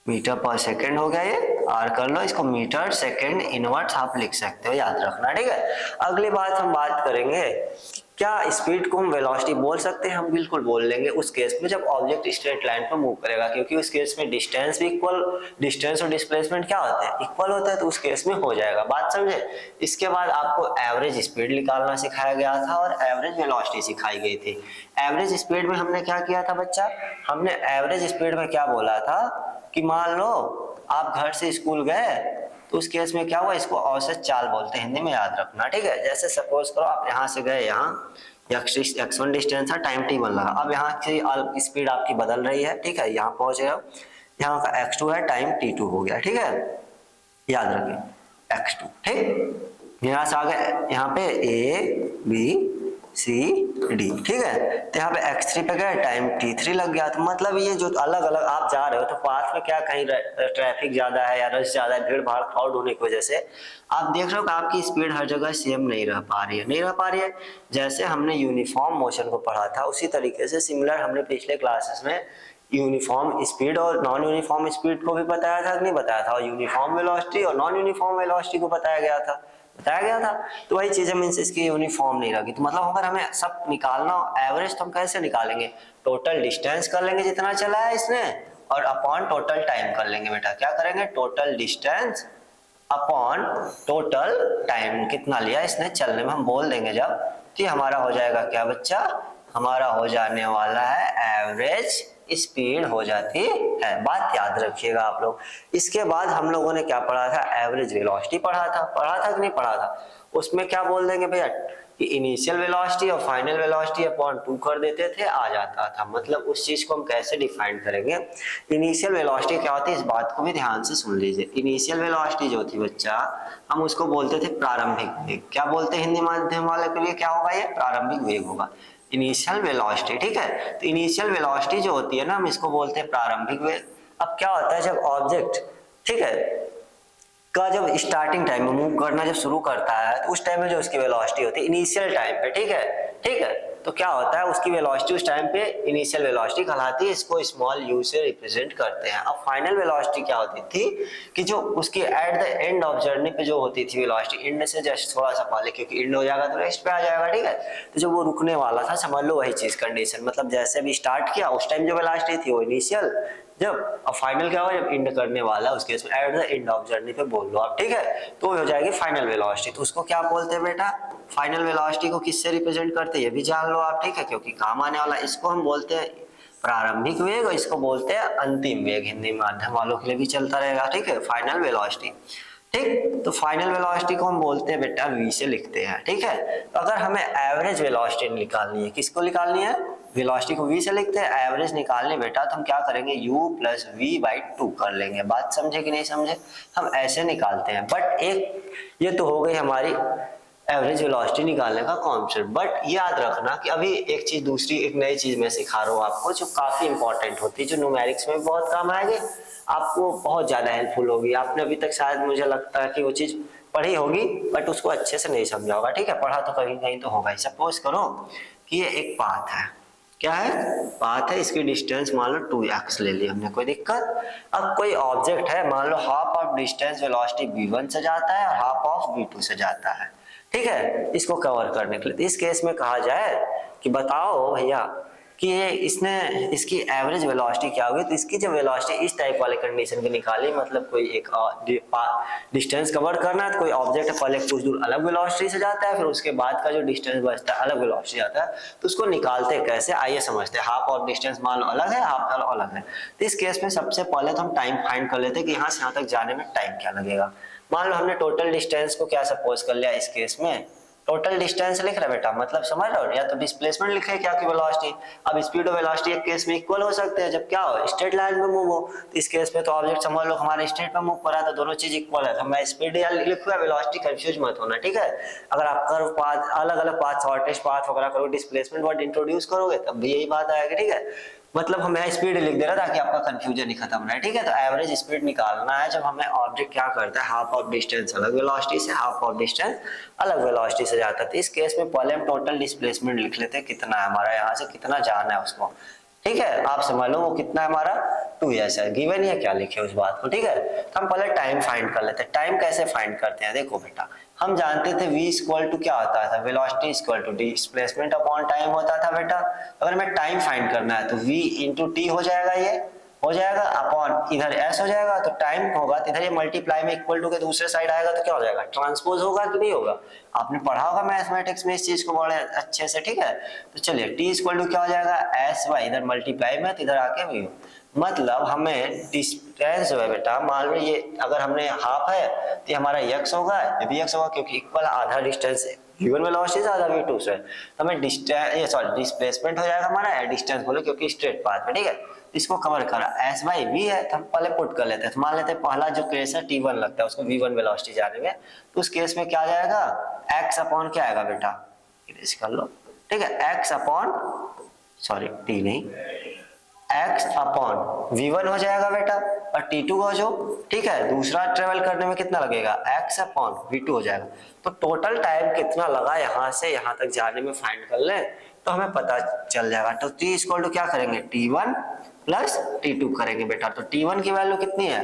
मीटर पर सेकेंड हो गया ये, और कर लो इसको मीटर सेकेंड इनवर्स आप लिख सकते हो, याद रखना, ठीक है। अगली बात हम बात करेंगे क्या स्पीड को हम वेलोसिटी बोल सकते हैं, हम बिल्कुल बोल लेंगे उस केस में जब ऑब्जेक्ट स्ट्रेट लाइन पर मूव करेगा, क्योंकि उस केस में डिस्टेंस भी इक्वल, डिस्टेंस और डिस्प्लेसमेंट क्या होते हैं, इक्वल होता है, तो उस केस में हो जाएगा। बात समझे। इसके बाद आपको एवरेज स्पीड निकालना सिखाया गया था और एवरेज वेलोसिटी सिखाई गई थी। एवरेज स्पीड में हमने क्या किया था बच्चा, हमने एवरेज स्पीड में क्या बोला था कि मान लो आप घर से स्कूल गए तो उस केस में क्या हुआ, इसको औसत चाल बोलते हैं हिंदी में, याद रखना, ठीक है। जैसे सपोज करो आप यहाँ से गए, यहाँ x1 डिस्टेंस है, टाइम t1 लगा। अब यहाँ की स्पीड आपकी बदल रही है, ठीक है, यहाँ पहुंच गए, यहाँ का x2 है, टाइम t2 हो गया, ठीक है, याद रखिए x2, ठीक। यहाँ से आ गए यहाँ पे a b c d, ठीक है। तो यहाँ पे x3 पे गए, टाइम t3 लग गया। तो मतलब ये जो अलग अलग आप जा रहे हो तो पास में क्या कहीं ट्रैफिक ज्यादा है या रश ज्यादा है, भीड़ भाड़ क्राउड होने की वजह से आप देख रहे हो कि आपकी स्पीड हर जगह सेम नहीं रह पा रही है, नहीं रह पा रही है। जैसे हमने यूनिफॉर्म मोशन को पढ़ा था उसी तरीके से सिमिलर हमने पिछले क्लासेस में यूनिफॉर्म स्पीड और नॉन यूनिफॉर्म स्पीड को भी बताया था, नहीं बताया था, और यूनिफॉर्म वेलोसिटी और नॉन यूनिफॉर्म वेलोसिटी को बताया गया था। तो वही चीज है, मींस इसकी यूनिफॉर्म नहीं रही। तो मतलब अगर हमें सब निकालना एवरेज तो हम कैसे निकालेंगे, टोटल डिस्टेंस कर लेंगे जितना चला है इसने, और अपॉन टोटल टाइम कर लेंगे बेटा। क्या करेंगे, total distance upon total time, कितना लिया इसने चलने में, हम बोल देंगे जब, कि हमारा हो जाएगा क्या बच्चा, हमारा हो जाने वाला है एवरेज स्पीड हो जाती है। बात याद रखिएगा आप लोग। इसके बाद हम लोगों ने क्या पढ़ा था, एवरेज वेलोसिटी पढ़ा था कि नहीं पढ़ा था। उसमें क्या बोल देंगे भैया कि इनिशियल वेलोसिटी और फाइनल वेलोसिटी अपॉन 2 कर देते थे, आ जाता था। मतलब उस चीज को हम कैसे डिफाइन करेंगे, इनिशियल वेलोसिटी क्या होती है, इस बात को भी ध्यान से सुन लीजिए। इनिशियल वेलोसिटी जो थी बच्चा, हम उसको बोलते थे प्रारंभिक वेग। क्या बोलते हैं हिंदी माध्यम वाले के लिए, क्या होगा ये, प्रारंभिक वेग होगा, इनिशियल वेलोसिटी, ठीक है। तो इनिशियल वेलोसिटी जो होती है ना, हम इसको बोलते हैं प्रारंभिक वेग। अब क्या होता है जब ऑब्जेक्ट, ठीक है, का जब स्टार्टिंग टाइम में मूव करना जब शुरू करता है तो उस टाइम में जो उसकी वेलोसिटी होती है इनिशियल टाइम पे, ठीक है, तो क्या होता है उसकी वेलोसिटी उस टाइम पे इनिशियल वेलोसिटी कहलाती है, इसको स्मॉल u से रिप्रेजेंट करते हैं। अब फाइनल वेलोसिटी क्या होती थी कि जो उसकी at the end of journey पे जो होती थी वेलोसिटी, एंड से जस्ट थोड़ा सा पहले, क्योंकि एंड हो जाएगा तो रेस्ट पे आ जाएगा, ठीक है। तो जो वो रुकने वाला था, समझ लो वही चीज कंडीशन, मतलब जैसे भी स्टार्ट किया उस टाइम जो वेलोसिटी थी वो इनिशियल, जब अब फाइनल क्या होगा, जब एंड करने वाला उसके at the end of journey पे बोल लो आप, ठीक है, तो हो जाएगी फाइनल वेलोसिटी। तो उसको क्या बोलते हैं बेटा, फाइनल वेलोसिटी को किससे रिप्रेजेंट करते हैं ये भी जान लो आप, ठीक है, क्योंकि काम आने वाला। इसको हम बोलते हैं प्रारंभिक वेग और इसको बोलते हैं अंतिम वेग, हिंदी माध्यम वालों के लिए भी चलता रहेगा, ठीक है, फाइनल वेलोसिटी, ठीक। तो फाइनल वेलोसिटी को हम बोलते हैं बेटा v से लिखते हैं, ठीक है। तो अगर हमें एवरेज वेलोसिटी निकालनी है, किसको निकालनी है, वेलोसिटी को v से लिखते हैं, एवरेज निकालने बेटा तो हम क्या करेंगे, u + v/2 कर लेंगे। बात समझे कि नहीं समझे, हम ऐसे निकालते हैं। बट एक ये तो हो गई हमारी एवरेज वेलोसिटी निकालने का कॉन्सेप्ट। बट याद रखना कि अभी एक चीज, दूसरी एक नई चीज मैं सिखा रहा हूँ आपको जो काफी इंपॉर्टेंट होती है, जो न्यूमेरिक्स में बहुत काम आएगी, आपको बहुत ज्यादा हेल्पफुल होगी। आपने अभी तक शायद मुझे लगता है कि वो चीज पढ़ी होगी बट उसको अच्छे से नहीं समझा होगा, ठीक है, पढ़ा तो कहीं कहीं तो होगा ही। सपोज करो कि ये एक पाथ है, क्या है, पाथ है, इसकी डिस्टेंस मान लो 2x ले ली हमने, कोई दिक्कत। अब कोई ऑब्जेक्ट है, मान लो half of distance velocity v1 से जाता है और हाफ ऑफ v2 से जाता है, ठीक है, इसको कवर करने के लिए। तो इस केस में कहा जाए कि बताओ भैया कि ये इसने इसकी एवरेज वेलोसिटी क्या होगी, तो इसकी जो वेलोसिटी इस टाइप वाले कंडीशन की निकाली, मतलब कोई एक डिस्टेंस कवर करना है, तो कोई ऑब्जेक्ट पहले कुछ दूर अलग वेलोसिटी से जाता है, फिर उसके बाद का जो डिस्टेंस बचता है अलग वेलोसिटी आता है, तो उसको निकालते कैसे आइए समझते हैं। हाफ ऑफ डिस्टेंस मान लो अलग है, हाफ अलग है, तो इस केस में सबसे पहले तो हम टाइम फाइंड कर लेते हैं कि यहाँ से यहाँ तक जाने में टाइम क्या लगेगा। मान लो हमने टोटल डिस्टेंस को क्या सपोज कर लिया, इस केस में टोटल डिस्टेंस लिख रहे बेटा, मतलब समझ रहे हो, या तो डिस्प्लेसमेंट लिखे क्या कि वेलोसिटी। अब स्पीड और वेलोसिटी एक केस में इक्वल हो सकते हैं जब क्या हो, स्ट्रेट लाइन में मूव हो, तो इस केस में तो ऑब्जेक्ट समझ लो हमारे स्ट्रेट में मूव कर रहा है, तो दोनों चीज इक्वल है, तो मैं स्पीड या लिखूंगा वेलोसिटी, कंफ्यूज मत होना, ठीक है। अगर आप कर्व पाथ अलग अलग पाथ, शॉर्टेस्ट पाथ वगैरह करोगे, डिस्प्लेसमेंट वर्ड इंट्रोड्यूस करोगे, तब भी यही बात आएगी, ठीक है। मतलब हमें स्पीड लिख दे रहा ताकि आपका कंफ्यूजन ही खत्म रहे, ठीक है। तो एवरेज स्पीड निकालना है जब हमें ऑब्जेक्ट क्या करता है, हाफ ऑफ डिस्टेंस अलग वेलोसिटी से, हाफ ऑफ डिस्टेंस अलग वेलोसिटी से जाता है। तो इस केस में पहले हम टोटल डिस्प्लेसमेंट लिख लेते हैं, कितना है हमारा, यहाँ से कितना जाना है उसको, ठीक है। आप समझ लो वो कितना है हमारा 2s है, गिवन है क्या लिखे उस बात को, ठीक है। तो हम पहले टाइम फाइंड कर लेते हैं। टाइम कैसे फाइंड करते हैं, देखो बेटा, हम जानते थे v इक्वल टू क्या होता था, velocity equal to displacement upon time होता था बेटा। अगर हमें टाइम फाइंड करना है तो v इंटू टी हो जाएगा, ये हो जाएगा अपॉन इधर s हो जाएगा, तो टाइम होगा तो इधर ये मल्टीप्लाई में इक्वल टू के दूसरे साइड आएगा तो क्या हो जाएगा, ट्रांसपोज होगा कि नहीं होगा। आपने पढ़ा होगा मैथमेटिक्स में इस चीज को बड़े अच्छे से, ठीक है। तो चलिए t इक्वल टू क्या हो जाएगा, s बाई इधर मल्टीप्लाई में, तो इधर आके v, मतलब हमें डिस्टेंस जो है बेटा, मान लो ये अगर हमने हाफ है तो ये हमारा x होगा, ये भी x होगा, क्योंकि इक्वल आधा डिस्टेंस है, v1 वेलोसिटी से आधा v2 से, तो हमें डिस्प्लेसमेंट हो जाएगा हमारा, डिस्टेंस बोलो क्योंकि स्ट्रेट पाथ में, ठीक है। इसको कवर करा s बाई v है, तो हम पहले पुट कर लेते हैं। तो मान लेते हैं पहला जो केस है t1 लगता है उसको v1 वेलोसिटी जाने में, तो उस केस में क्या आ जाएगा, x अपॉन क्या आएगा बेटा, इरेज कर लो, ठीक है, x अपॉन सॉरी t नहीं, x अपॉन v1 हो जाएगा बेटा, और t2 हो जो, ठीक है। दूसरा ट्रेवल करने में कितना लगेगा, x अपॉन v2 हो जाएगा। तो टोटल टाइम कितना लगा यहाँ से यहाँ तक जाने में फाइंड कर ले तो हमें पता चल जाएगा। तो t इक्वल टू क्या करेंगे, t1 प्लस t2 करेंगे बेटा। तो t1 की वैल्यू कितनी है,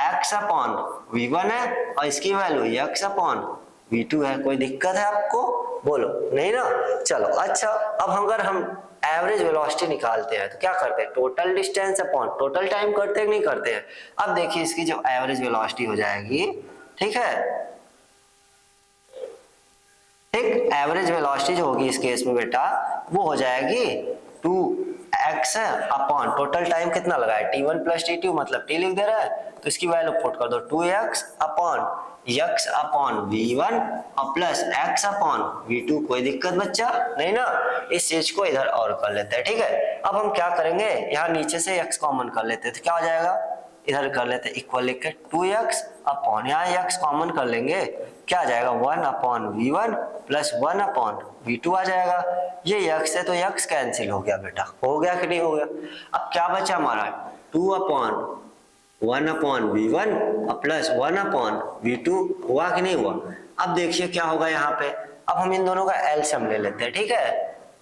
x अपॉन v1 है, और इसकी वैल्यू x अपॉन v2 है। कोई दिक्कत है आपको, बोलो नहीं ना। चलो अच्छा, अब अगर हम एवरेज वेलोसिटी निकालते हैं तो क्या करते हैं, total distance upon total time करते हैं, नहीं करते हैं। अब देखिए इसकी जो एवरेज वेलोसिटी हो जाएगी, ठीक है, ठीक, एवरेज वेलोसिटी जो होगी इस केस में बेटा वो हो जाएगी 2x अपॉन टोटल टाइम कितना लगा है, t1 प्लस t2, मतलब t लिख दे रहा है तो इसकी वैल्यू पुट कर दो, 2x upon x upon v1 और प्लस x अपॉन v2। कोई दिक्कत बच्चा नहीं ना। इस चीज को इधर और कर लेते हैं, ठीक है। अब हम क्या करेंगे, यहाँ नीचे से x कॉमन कर लेते हैं, तो क्या हो जाएगा, इधर कर लेते हैं इक्वल लिख के 2x अपॉन, यहाँ x कॉमन कर लेंगे, क्या आ जाएगा 1 upon v1 plus 1 upon v2 आ जाएगा। ये x है तो x कैंसिल हो गया बेटा, हो गया कि नहीं हो गया। अब क्या बचा हमारा, 2 अपॉन 1 अपॉन v1 और प्लस 1 अपॉन v2, हुआ कि नहीं हुआ। अब देखिए क्या होगा यहाँ पे, अब हम इन दोनों का एलसीएम ले लेते हैं, ठीक है,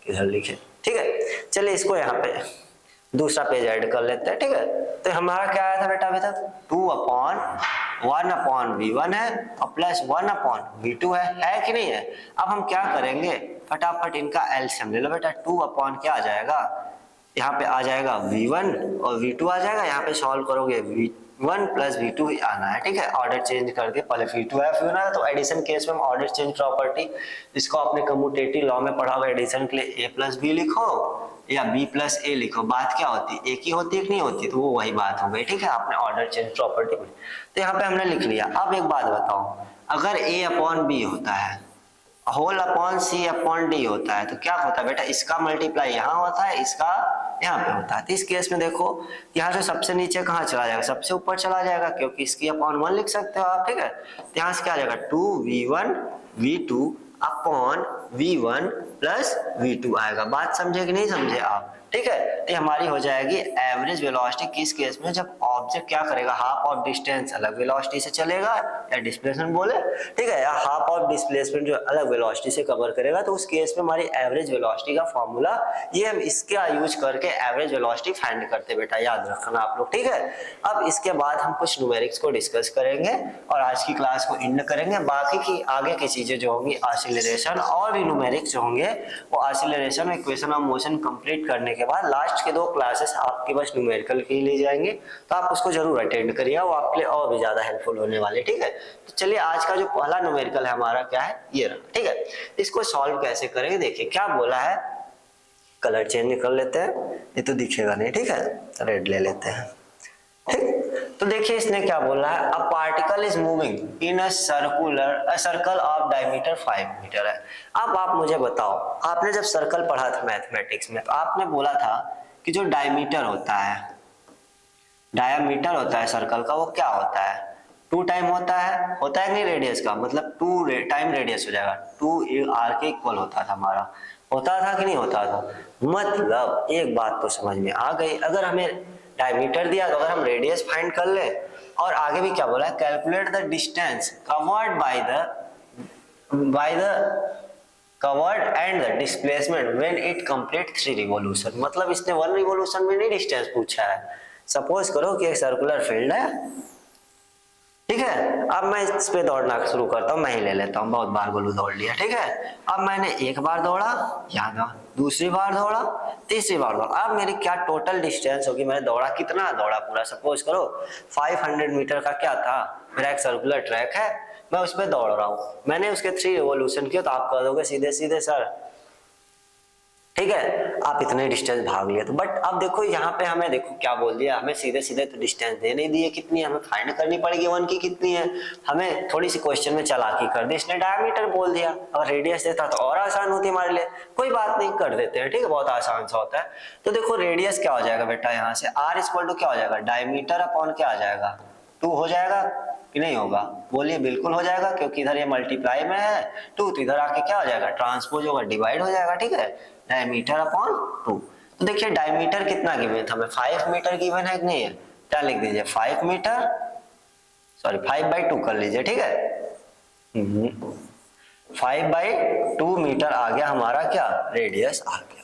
किधर लिखे, ठीक है। चलिए इसको यहाँ पे दूसरा पेज ऐड कर लेते हैं, ठीक है। तो हमारा क्या आया था बेटा अभी तक, 2 अपॉन 1 अपॉन v1 है और प्लस 1 अपॉन v2 है कि नहीं है। अब हम क्या करेंगे, फटाफट इनका एलसीएम ले लो बेटा। 2 अपॉन क्या आ जाएगा, यहाँ पे आ जाएगा v1 और v2 आ जाएगा, यहाँ पे सॉल्व करोगे v1 प्लस v2 आना है, ठीक है। ऑर्डर चेंज करके पहले v2 है फिर ना, तो एडिशन केस में हम ऑर्डर चेंज प्रॉपर्टी, जिसको आपने कम्यूटेटिव लॉ में पढ़ा होगा, एडिशन के लिए a प्लस b लिखो या b प्लस a लिखो, बात क्या होती है, एक ही होती है कि नहीं होती, तो वो वही बात हो गई, ठीक है। आपने ऑर्डर चेंज प्रॉपर्टी में, तो यहाँ पे हमने लिख लिया। अब एक बात बताओ, अगर a अपॉन b होता है, whole upon c upon d होता है, तो क्या होता है बेटा, इसका मल्टीप्लाई यहाँ होता है, इसका यहाँ पे होता है। तो इस केस में देखो यहाँ से सबसे नीचे कहाँ चला जाएगा, सबसे ऊपर चला जाएगा, क्योंकि इसकी अपॉन 1 लिख सकते हो आप, ठीक है। तो यहाँ से क्या आ जाएगा, 2v1 v2 upon v1 plus v2 आएगा। बात समझे कि नहीं समझे आप, ठीक है। तो हमारी हो जाएगी एवरेज वेलोसिटी किस केस में, जब ऑब्जेक्ट क्या करेगा, हाफ ऑफ डिस्टेंस अलग वेलोसिटी से चलेगा, या डिस्प्लेसमेंट बोले, ठीक है, या हाफ ऑफ डिस्प्लेसमेंट जो अलग वेलोसिटी से कवर करेगा, तो उस केस में हमारी एवरेज वेलोसिटी का फॉर्मूला ये, हम इसका यूज करके एवरेज वेलोसिटी फाइंड करते बेटा, याद रखना आप लोग, ठीक है। अब इसके बाद हम कुछ न्यूमेरिक्स को डिस्कस करेंगे और आज की क्लास को एंड करेंगे। बाकी की आगे की चीजें जो होंगी, ऑसिलरेशन और भी न्यूमेरिक्स जो होंगे, वो ऑसिलरेशन और इक्वेशन ऑफ मोशन कंप्लीट करने के के बाद लास्ट के 2 क्लासेस आपके बस न्यूमेरिकल के लिए जाएंगे, तो आप उसको जरूर अटेंड करिए, वो आपके लिए और भी ज्यादा हेल्पफुल होने वाले। ठीक है, तो चलिए आज का जो पहला न्यूमेरिकल है हमारा क्या है, ये रहा। ठीक है, इसको सॉल्व कैसे करेंगे, देखिए क्या बोला है, कलर चेंज कर लेते हैं, ये तो दिखेगा नहीं। ठीक है, रेड ले लेते हैं। ठीक, तो देखिए इसने क्या बोला है, a particle is moving in a circle of diameter 5 meter है। अब आप मुझे बताओ, आपने जब सर्कल पढ़ा था मैथमेटिक्स में, तो आपने बोला था कि जो डायमीटर होता है, डायमीटर होता है सर्कल का, वो क्या होता है, 2 टाइम होता है नहीं रेडियस का, मतलब 2 टाइम रेडियस हो जाएगा, 2 आर के इक्वल होता था हमारा, होता था कि नहीं होता था। मतलब एक बात तो समझ में आ गई, अगर हमें डायमीटर दिया तो अगर हम रेडियस फाइंड कर ले, और आगे भी क्या बोला है, calculate the distance covered by the covered and the displacement when it complete 3 revolution. मतलब इसने 1 रिवॉल्यूशन में नहीं डिस्टेंस पूछा है। सपोज करो कि एक सर्कुलर फील्ड है, ठीक है, अब मैं इस पे दौड़ना शुरू करता हूँ, मैं ही ले लेता हूँ, बहुत बार गोलू दौड़ लिया। ठीक है, अब मैंने एक बार दौड़ा, याद आ, दूसरी बार दौड़ा, तीसरी बार दौड़ा, अब मेरी क्या टोटल डिस्टेंस होगी, मैंने दौड़ा कितना, दौड़ा पूरा सपोज करो 500 मीटर का क्या था, मेरा एक सर्कुलर ट्रैक है, मैं उस पर दौड़ रहा हूँ, मैंने उसके 3 रिवॉल्यूशन किया, तो आप कह दोगे सीधे सीधे सर, ठीक है, आप इतने डिस्टेंस भाग लिए। तो बट अब देखो यहाँ पे हमें देखो क्या बोल दिया, हमें सीधे सीधे तो डिस्टेंस दे नहीं दिए कितनी है, हमें फाइंड करनी पड़ेगी 1 की कितनी है, हमें थोड़ी सी क्वेश्चन में चालाकी कर दी, इसने डायमीटर बोल दिया, अगर रेडियस देता तो और आसान होती हमारे लिए, कोई बात नहीं, कर देते हैं। ठीक है, बहुत आसान सा होता है। तो देखो रेडियस क्या हो जाएगा बेटा, यहाँ से r इक्वल टू क्या हो जाएगा, डायमीटर अपॉन क्या आ जाएगा, 2 हो जाएगा कि नहीं होगा, बोलिए बिल्कुल हो जाएगा, क्योंकि इधर ये मल्टीप्लाई में है 2, तो इधर आके क्या हो जाएगा, ट्रांसपोज होगा, डिवाइड हो जाएगा। ठीक है, डायमीटर अपॉन 2। तो देखिए डायमीटर कितना गिवन था हमें, 5 मीटर गिवन है कि नहीं है, क्या लिख दीजिए 5 मीटर, सॉरी 5/2 कर लीजिए। ठीक है, 5/2 मीटर आ गया हमारा क्या, रेडियस आ गया।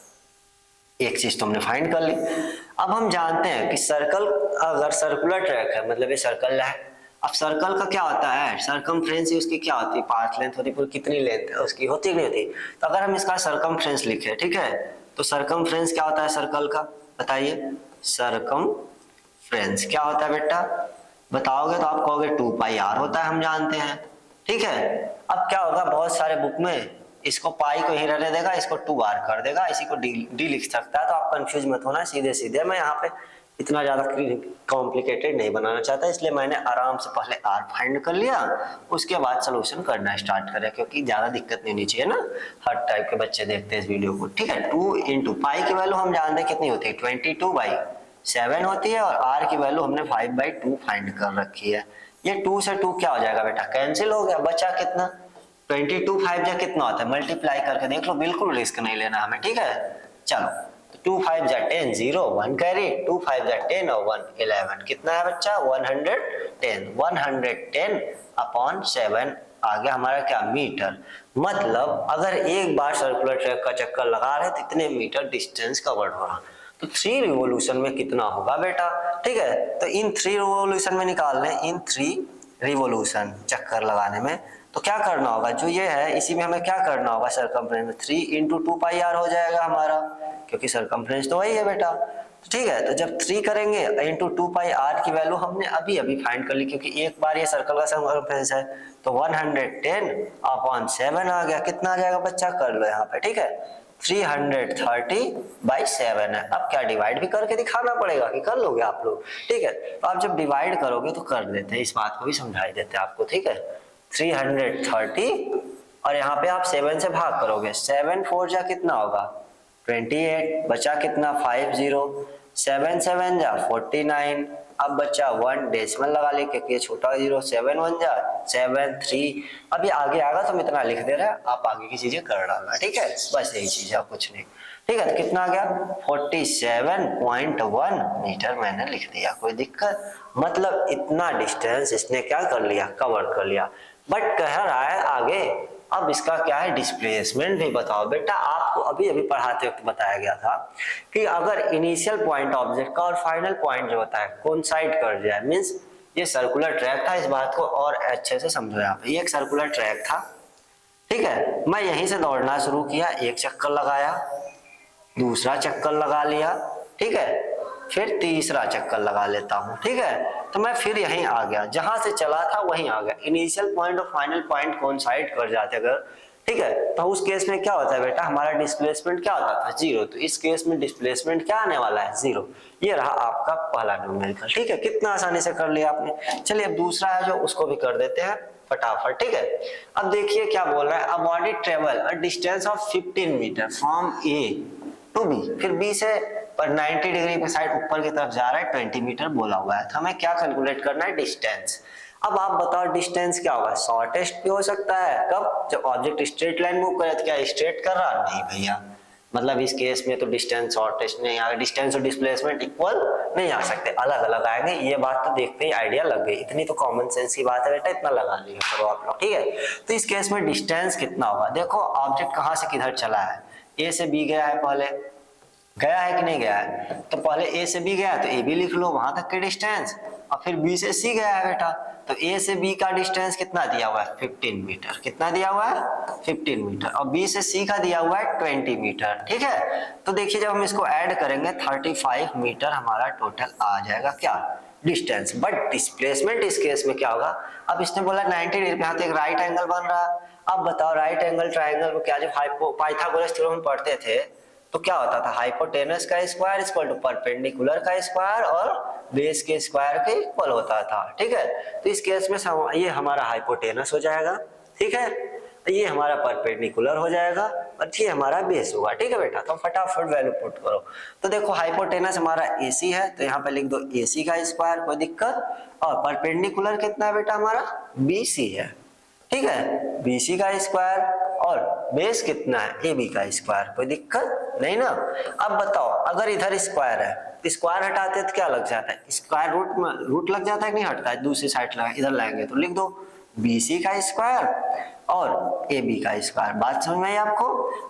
एक चीज तो हमने फाइंड कर ली। अब हम जानते हैं कि सर्कल, अगर सर्कुलर ट्रैक है मतलब ये सर्कल है, अब सर्कल का क्या होता है, सरकमफ्रेंस उसकी क्या होती है, पाथ लेंथ होती है, पूरी कितनी लेंथ है उसकी, होती नहीं होती। तो अगर हम इसका सरकमफ्रेंस लिखे, ठीक है, तो सरकमफ्रेंस क्या होता है सर्कल का, बताइए, सरकमफ्रेंस क्या होता है बेटा, बताओगे तो आप कहोगे 2πr होता है, हम जानते हैं। ठीक है, अब क्या होगा, बहुत सारे बुक में इसको पाई को ही रहने देगा, इसको 2r कर देगा, इसी को d लिख सकता है, तो आप कंफ्यूज मत होना, सीधे सीधे। मैं यहाँ पे इतना ज्यादा कॉम्प्लिकेटेड नहीं बनाना चाहता, इसलिए मैंने आराम से पहले r फाइंड कर लिया, उसके बाद सोल्यूशन करना स्टार्ट करें, क्योंकि ज्यादा दिक्कत नहीं होनी चाहिए ना, हर टाइप के बच्चे देखते हैं इस वीडियो को। ठीक है, 2 इंटू पाई की वैल्यू हम जानते हैं कितनी होती है, 22/7 होती है, और r की वैल्यू हमने 5/2 फाइंड कर रखी है। ये 2 से 2 क्या हो जाएगा बेटा, कैंसिल हो गया, बचा कितना, 22 5 जा कितना होता है, मल्टीप्लाई करके देख लो, बिल्कुल रिस्क नहीं लेना हमें। ठीक है, चलो 2 5 जा 10, 0 1 कैरी, 2 5 जा 10 और 1 11, कितना है बच्चा 110, 110 अपॉन 7 आ गया हमारा क्या, मीटर। मतलब अगर एक बार सर्कुलर ट्रैक का चक्कर लगा रहे तो इतने मीटर डिस्टेंस कवर्ड हो रहा, तो 3 रिवॉल्यूशन में कितना होगा बेटा। ठीक है, तो इन 3 रिवॉल्यूशन में निकाल लें, इन 3 रिवॉल्यूशन चक्कर लगाने में तो क्या करना होगा, जो ये है इसी में हमें क्या करना होगा, सरकमफ्रेंस में 3 इंटू 2πr हो जाएगा हमारा, क्योंकि सरकमफ्रेंस तो वही है बेटा। तो ठीक है, तो जब 3 करेंगे इंटू 2πr की वैल्यू हमने अभी अभी फाइंड कर ली, क्योंकि एक बार ये सर्कल का सरकमफ्रेंस है, तो 110 अपॉन 7 आ गया, कितना आ जाएगा बच्चा, कर लो यहाँ पे। ठीक है, 330/7 है। अब क्या डिवाइड भी करके दिखाना पड़ेगा कि कर लोगे आप लोग। ठीक है, तो आप जब डिवाइड करोगे तो कर देते हैं, इस बात को भी समझाई देते हैं आपको। ठीक है, 330 और यहाँ पे आप 7 से भाग करोगे, 7 4 जा कितना होगा 28, बचा कितना 50, 7 7 जा 49, अब बच्चा 1 डेसिमल लगा ले क्योंकि ये छोटा 0, 7 1 जा 7 3, अब ये आगे आगा तो हम इतना लिख दे रहे हैं, आप आगे की चीजें कर डालना। ठीक है, बस यही चीज है, कुछ नहीं। ठीक है, तो कितना आ गया 47.1 मीटर मैंने लिख दिया, कोई दिक्कत, मतलब इतना डिस्टेंस इसने क्या कर लिया, कवर कर लिया। बट कह रहा है आगे, अब इसका क्या है, डिस्प्लेसमेंट भी बताओ बेटा। आपको अभी अभी पढ़ाते वक्त बताया गया था कि अगर इनिशियल पॉइंट ऑब्जेक्ट का और फाइनल पॉइंट जो होता है कोइंसाइड कर जाए, मींस ये सर्कुलर ट्रैक था, इस बात को और अच्छे से समझो। यहाँ पे ये एक सर्कुलर ट्रैक था, ठीक है, मैं यहीं से दौड़ना शुरू किया, एक चक्कर लगाया, दूसरा चक्कर लगा लिया, ठीक है, फिर तीसरा चक्कर लगा लेता हूँ, ठीक है, तो मैं फिर यहीं आ गया, जहां से चला था वहीं आ गया। इनिशियल पॉइंट और फाइनल पॉइंट कोइंसाइड कर जाते अगर, ठीक है, तो उस केस में क्या होता है बेटा, हमारा डिस्प्लेसमेंट क्या होता था, 0। तो इस केस में डिस्प्लेसमेंट क्या आने वाला है, 0। ये रहा आपका पहला न्यूमेरिकल, ठीक है, कितना आसानी से कर लिया आपने। चलिए अब दूसरा है जो, उसको भी कर देते हैं फटाफट, ठीक है। अब देखिए क्या बोल रहा है, a body travel a distance of 15 meter from A to B, फिर बी से पर 90 डिग्री पे साइड ऊपर की तरफ जा रहा है, 20 मीटर बोला हुआ है, तो हमें क्या कैलकुलेट करना है, डिस्टेंस। अब आप बताओ डिस्टेंस क्या होगा, शॉर्टेस्ट भी हो सकता है, कब, जब ऑब्जेक्ट स्ट्रेट लाइन मूव करे, तो क्या स्ट्रेट कर रहा, नहीं भैया, मतलब इस केस में तो डिस्टेंस शॉर्टेस्ट नहीं आएगा, डिस्टेंस और डिस्प्लेसमेंट इक्वल नहीं आ सकते, अलग अलग आएंगे। ये बात तो देखते ही आइडिया लग गई, इतनी तो कॉमन सेंस की बात है बेटा, इतना लगा लिया करो आप लोग, ठीक है। तो इस केस में डिस्टेंस कितना होगा, देखो ऑब्जेक्ट कहां से किधर चला है, ए से बी गया है, पहले गया है कि नहीं गया है, तो पहले ए से बी गया है तो ए बी लिख लो, वहां तक के डिस्टेंस, और फिर बी से सी गया है बेटा, तो ए से बी का डिस्टेंस कितना दिया हुआ है, 15 मीटर, कितना दिया हुआ है, 15 मीटर, और बी से सी का दिया हुआ है 20 मीटर, ठीक है। तो देखिए जब हम इसको ऐड करेंगे 35 मीटर हमारा टोटल आ जाएगा क्या, डिस्टेंस। बट डिस्प्लेसमेंट इस केस में क्या होगा, अब इसने बोला 90 डिग्री, यहाँ तो एक राइट एंगल बन रहा है। अब बताओ राइट एंगल ट्राइंगल को क्या, जब पाइथागोरस थ्योरम पढ़ते थे तो क्या होता था, हाइपोटेनस का स्क्वायर इक्वल टू परपेंडिकुलर का स्क्वायर और बेस के स्क्वायर के इक्वल होता था, ठीक है। तो इस केस में ये हमारा हाइपोटेनस हो जाएगा, ठीक है, ये हमारा परपेंडिकुलर हो जाएगा और ये हमारा बेस होगा, ठीक है बेटा। तो फटाफट वैल्यू पुट करो, तो देखो हाइपोटेनस हमारा AC है, तो यहाँ पे लिख दो AC का स्क्वायर, कोई दिक्कत, और परपेंडिकुलर कितना है बेटा हमारा, BC है, ठीक है, BC का स्क्वायर, और बेस कितना है, AB का स्क्वायर, कोई दिक्कत नहीं ना। अब बताओ अगर इधर स्क्वायर है, स्क्वायर हटाते तो क्या लग जाता है, स्क्वायर रूट में रूट लग जाता है कि नहीं हटता है, दूसरी साइड लगा, इधर लाएंगे तो लिख दो BC का स्क्वायर और AB का स्क्वायर। बात समझ में आई आपको।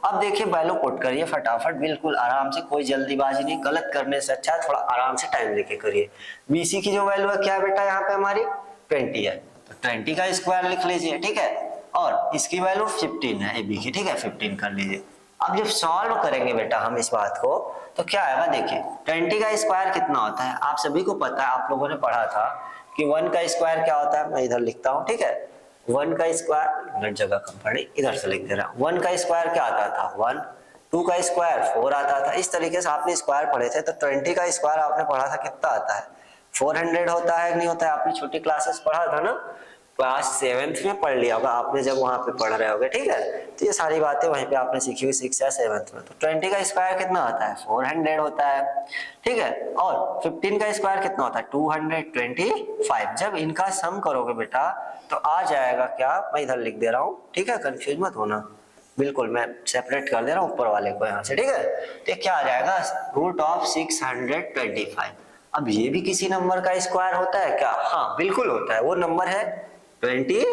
अब देखिए वैल्यू पुट करिए फटाफट, बिल्कुल आराम से, कोई जल्दीबाजी नहीं, गलत करने से अच्छा थोड़ा आराम से टाइम लेके करिए। BC की जो वैल्यू है क्या है बेटा, यहाँ पे हमारी 20 है, तो 20 का स्क्वायर लिख लीजिए, ठीक है, और इसकी वैल्यू 15 है AB की, ठीक है, 15 कर लीजिए। अब जब सॉल्व करेंगे बेटा हम इस बात को, तो क्या आएगा, देखिए 20 का स्क्वायर कितना होता है, आप सभी को पता है, आप लोगों ने पढ़ा था कि 1 का स्क्वायर क्या होता है, मैं इधर लिखता हूँ, ठीक है, 1 का स्क्वायर, जगह कम पड़ी, इधर से लिख दे रहा हूँ, 1 का स्क्वायर क्या आता था 1, 2 का स्क्वायर 4 आता था। इस तरीके से आपने स्क्वायर पढ़े थे, तो 20 का स्क्वायर आपने पढ़ा था कितना आता है, 400 होता है कि नहीं होता है, आपने छोटी क्लासेस पढ़ा था ना, क्लास 7th में पढ़ लिया होगा आपने जब वहां पे पढ़ रहे होगे, ठीक है। तो ये सारी बातें वहीं पे आपने सीखी हुई 6 या 7th में। तो 20 का स्क्वायर कितना होता है, 400 होता है, ठीक है, और 15 का स्क्वायर कितना होता है, 225। जब इनका सम करोगे बेटा तो आ जाएगा क्या, मैं इधर लिख दे रहा हूँ, ठीक है, कंफ्यूज मत होना, बिल्कुल मैं सेपरेट कर दे रहा हूँ ऊपर वाले को यहाँ से, ठीक है। तो क्या आ जाएगा, √625। अब ये भी किसी नंबर का स्क्वायर होता है क्या, हाँ बिल्कुल होता है, वो नंबर है 25,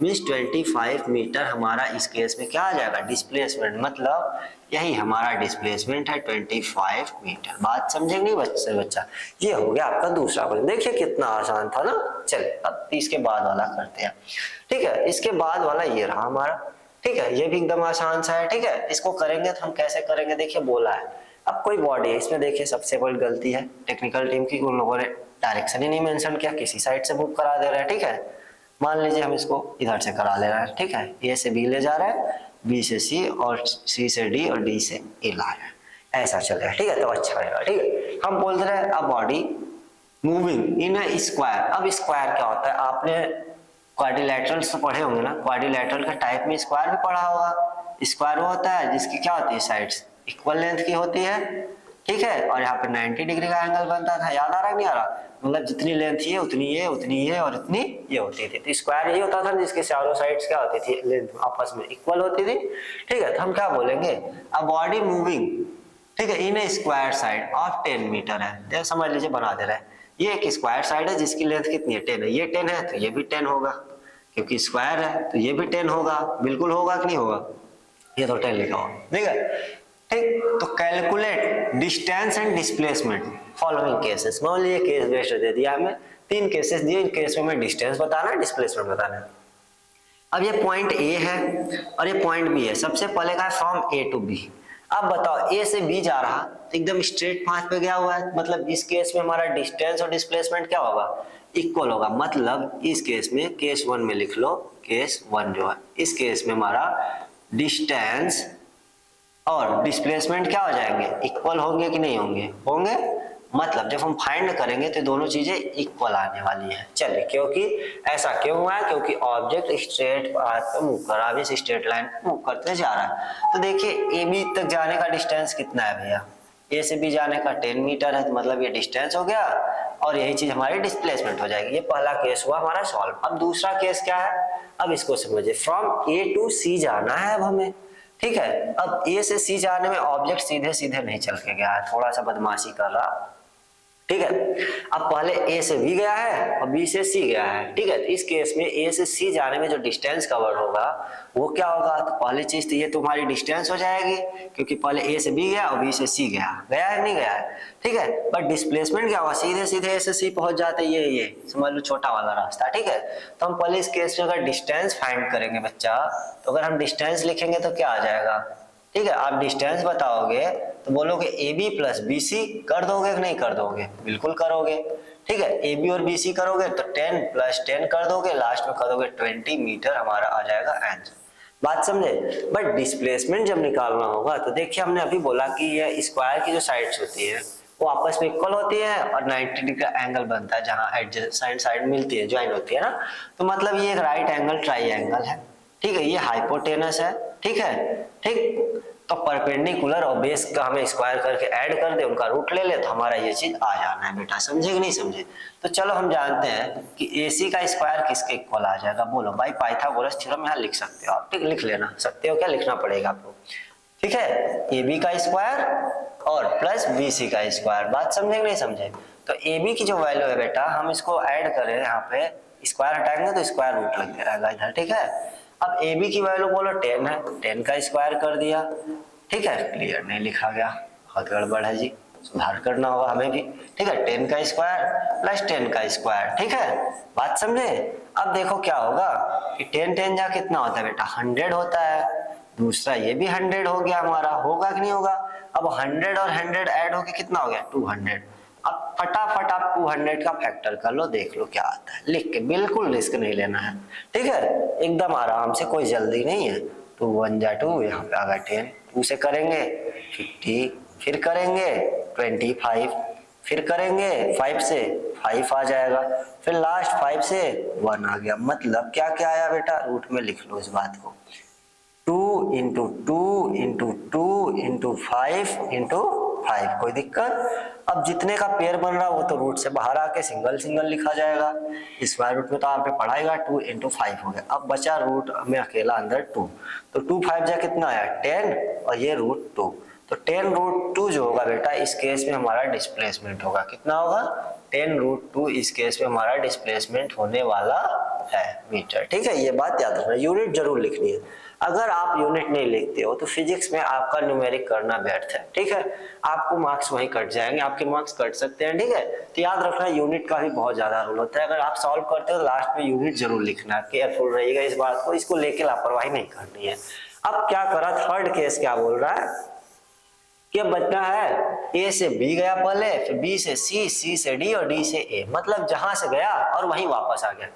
मीन्स 25 मीटर हमारा इस केस में क्या आ जाएगा, डिस्प्लेसमेंट, मतलब यही हमारा डिस्प्लेसमेंट है 25 मीटर। बात समझे नहीं बच्चा, ये हो गया आपका दूसरा क्वेश्चन। देखिए कितना आसान था ना। चलिए अब इसके बाद वाला करते हैं, ठीक है, इसके बाद वाला ये रहा हमारा, ठीक है, ये भी एकदम आसान सा है, ठीक है। इसको करेंगे तो हम कैसे करेंगे, देखिए बोला है, अब कोई बॉडी है, इसमें देखिए सबसे बड़ी गलती है टेक्निकल टीम की, उन लोगों ने डायरेक्शन ही नहीं मेंशन किया, किसी साइड से मूव करा दे रहे हैं, ठीक है। मान लीजिए हम इसको इधर से करा ले रहे हैं, ठीक है, ए से बी ले जा रहा है, बी से सी, और सी से डी, और डी से ए ला रहा है, ऐसा चलेगा, ठीक है, तो अच्छा रहेगा, ठीक है। हम बोल रहे हैं अब body moving in a square. अब स्क्वायर क्या होता है, आपने क्वाड्रिलैटरल्स तो पढ़े होंगे ना, क्वाड्रिलैटरल का टाइप में स्क्वायर भी पढ़ा होगा। स्क्वायर वो होता है जिसकी क्या होती है, साइड्स इक्वल लेंथ की होती है, ठीक है, और यहाँ पे 90 डिग्री का एंगल बनता था, याद आ रहा है नहीं आ रहा, मतलब जितनी लेंथ ये उतनी ये और इतनी ये होती थी। तो स्क्वायर यही होता था जिसके चारों साइड्स क्या होती थी, लेंथ आपस में इक्वल होती थी, ठीक है। तो हम क्या बोलेंगे, अ बॉडी मूविंग, ठीक है, इन ए स्क्वायर साइड ऑफ 10 मीटर है, तो समझ लीजिए बना दे रहा है, ये एक स्क्वायर साइड है जिसकी लेंथ कितनी है, 10 है, ये 10 है तो ये भी 10 होगा, क्योंकि स्क्वायर है तो ये भी 10 होगा, बिल्कुल होगा कि नहीं होगा, ये तो 10 लिखा होगा, ठीक है, ठीक। तो calculate distance and displacement following cases, मान लीजिए केस बेस्ड दे दिया हमें, 3 केसेस दिए, इन केस में हमें डिस्टेंस बताना है, डिस्प्लेसमेंट बताना है। अब ये पॉइंट ए है और ये पॉइंट बी है, सबसे पहले का फ्रॉम ए टू बी। अब बताओ ए से बी जा रहा तो एकदम स्ट्रेट पाथ पे गया हुआ है, मतलब इस केस में हमारा डिस्टेंस और डिस्प्लेसमेंट क्या होगा, इक्वल होगा। मतलब इस केस में केस 1 में लिख लो, केस 1 जो है इस केस में हमारा डिस्टेंस और डिस्प्लेसमेंट क्या हो जाएंगे, इक्वल होंगे कि नहीं होंगे, होंगे। मतलब जब हम फाइंड करेंगे तो दोनों चीजें इक्वल आने वाली है। चलिए, क्योंकि ऐसा क्यों हुआ है, क्योंकि ऑब्जेक्ट स्ट्रेट पाथ पे मूव कर रहा है, इस स्ट्रेट लाइन पे मूव करते जा रहा है। तो देखिए ए बी तक जाने का डिस्टेंस कितना है भैया, ए से बी जाने का 10 मीटर है, तो मतलब ये डिस्टेंस हो गया और यही चीज हमारी डिस्प्लेसमेंट हो जाएगी। ये पहला केस हुआ हमारा सॉल्व। अब दूसरा केस क्या है, अब इसको समझिए। फ्रॉम ए टू सी जाना है अब हमें, ठीक है। अब ए से सी जाने में ऑब्जेक्ट सीधे सीधे नहीं चल के गया है, थोड़ा सा बदमाशी कर रहा, ठीक है। अब पहले ए से बी गया है और बी से सी गया है, ठीक है। तो इस केस में ए से सी जाने में जो डिस्टेंस कवर होगा वो क्या होगा, तो पहली चीज तो ये तुम्हारी डिस्टेंस हो जाएगी, क्योंकि पहले ए से बी गया और बी से सी गया, गया है नहीं गया है, ठीक है। बट डिस्प्लेसमेंट क्या होगा, सीधे सीधे ए से सी पहुंच जाते, ये समझ लो छोटा वाला रास्ता, ठीक है। तो हम पहले इस केस में अगर डिस्टेंस फाइंड करेंगे बच्चा, तो अगर हम डिस्टेंस लिखेंगे तो क्या आ जाएगा, ठीक है। आप डिस्टेंस बताओगे तो बोलोगे A B plus B C, कर दोगे कि नहीं कर दोगे, बिल्कुल करोगे, ठीक है। ए बी और बी सी करोगे तो 10 प्लस 10 कर दोगे, लास्ट में कर दोगे 20 मीटर हमारा आ जाएगा आंसर। बात समझे। बट डिस्प्लेसमेंट जब निकालना होगा तो देखिए हमने अभी बोला कि ये स्क्वायर की जो साइड्स होती है वो आपस में इक्वल होती है और 90 डिग्री का एंगल बनता है जहां एडजेसेंट साइड मिलती है, ज्वाइन होती है ना। तो मतलब ये एक राइट एंगल ट्राइंगल है, ठीक है। ये हाइपोटेनस है, ठीक है, ठीक। तो परपेंडिकुलर और बेस का हमें स्क्वायर करके ऐड कर दे, उनका रूट ले ले तो हमारा ये चीज आ जाना है बेटा, समझे कि नहीं समझे। तो चलो हम जानते हैं कि AC का स्क्वायर किसके इक्वल आ जाएगा, बोलो भाई पाइथागोरस थ्योरम यहाँ लिख सकते हो आप, ठीक, लिख लेना सकते हो, क्या लिखना पड़ेगा आपको, ठीक है। AB का स्क्वायर और प्लस BC का स्क्वायर, बात समझे कि नहीं समझे। तो AB की जो वैल्यू है बेटा, हम इसको ऐड करें, यहाँ पे स्क्वायर हटाएंगे तो स्क्वायर रूट लग जाएगा इधर, ठीक है। अब ए बी की वैल्यू बोलो 10 है, 10 का स्क्वायर कर दिया, ठीक है। क्लियर नहीं लिखा गया, बहुत गड़बड़ है जी, सुधार करना होगा हमें भी, ठीक है। 10 का स्क्वायर प्लस 10 का स्क्वायर, ठीक है, बात समझे। अब देखो क्या होगा कि 10 10 जा कितना होता है बेटा, 100 होता है। दूसरा ये भी 100 हो गया हमारा, होगा कि नहीं होगा। अब 100 और 100 ऐड होके कितना हो गया, 200। अब फटाफट आप 200 का फैक्टर कर लो, देख लो क्या आता है, लिख के, बिल्कुल रिस्क नहीं लेना है, ठीक है, एकदम आराम से, कोई जल्दी नहीं है। 2 1 जा 2, यहाँ पे आ गया 10, 2 से करेंगे 50, फिर करेंगे 25, फिर करेंगे 5 से 5 आ जाएगा, फिर लास्ट 5 से 1 आ गया। मतलब क्या क्या आया बेटा, रूट में लिख लो इस बात को, 2 इंटू 2 इंटू 2 इंटू 5 इंटू 5, कोई दिक्कत। अब जितने का पेयर बन रहा वो तो रूट से बाहर आके सिंगल सिंगल लिखा जाएगा, स्क्वायर रूट में तो आप पे पढ़ाएगा 2 इंटू 5 हो गया। अब बचा रूट में अकेला अंदर 2, तो 2 5 जा कितना आया 10 और ये रूट 2, तो 10 रूट 2 जो होगा बेटा इस केस में हमारा डिस्प्लेसमेंट होगा, कितना होगा 10 रूट 2, इस केस में हमारा डिस्प्लेसमेंट होने वाला है मीटर, ठीक है। ये बात याद रखना, यूनिट जरूर लिखनी है। अगर आप यूनिट नहीं लिखते हो तो फिजिक्स में आपका न्यूमेरिक करना व्यर्थ है, ठीक है, आपको मार्क्स वहीं कट जाएंगे, आपके मार्क्स कट सकते हैं, ठीक है। तो याद रखना यूनिट का भी बहुत ज्यादा रोल होता है। अगर आप सॉल्व करते हो तो लास्ट में यूनिट जरूर लिखना, केयरफुल रहिएगा इस बात को, इसको लेके लापरवाही नहीं करनी है। अब क्या करा, थर्ड केस क्या बोल रहा है कि बचना है ए से बी गया पहले, फिर बी से सी, सी से डी और डी से ए, मतलब जहां से गया और वहीं वापस आ गया।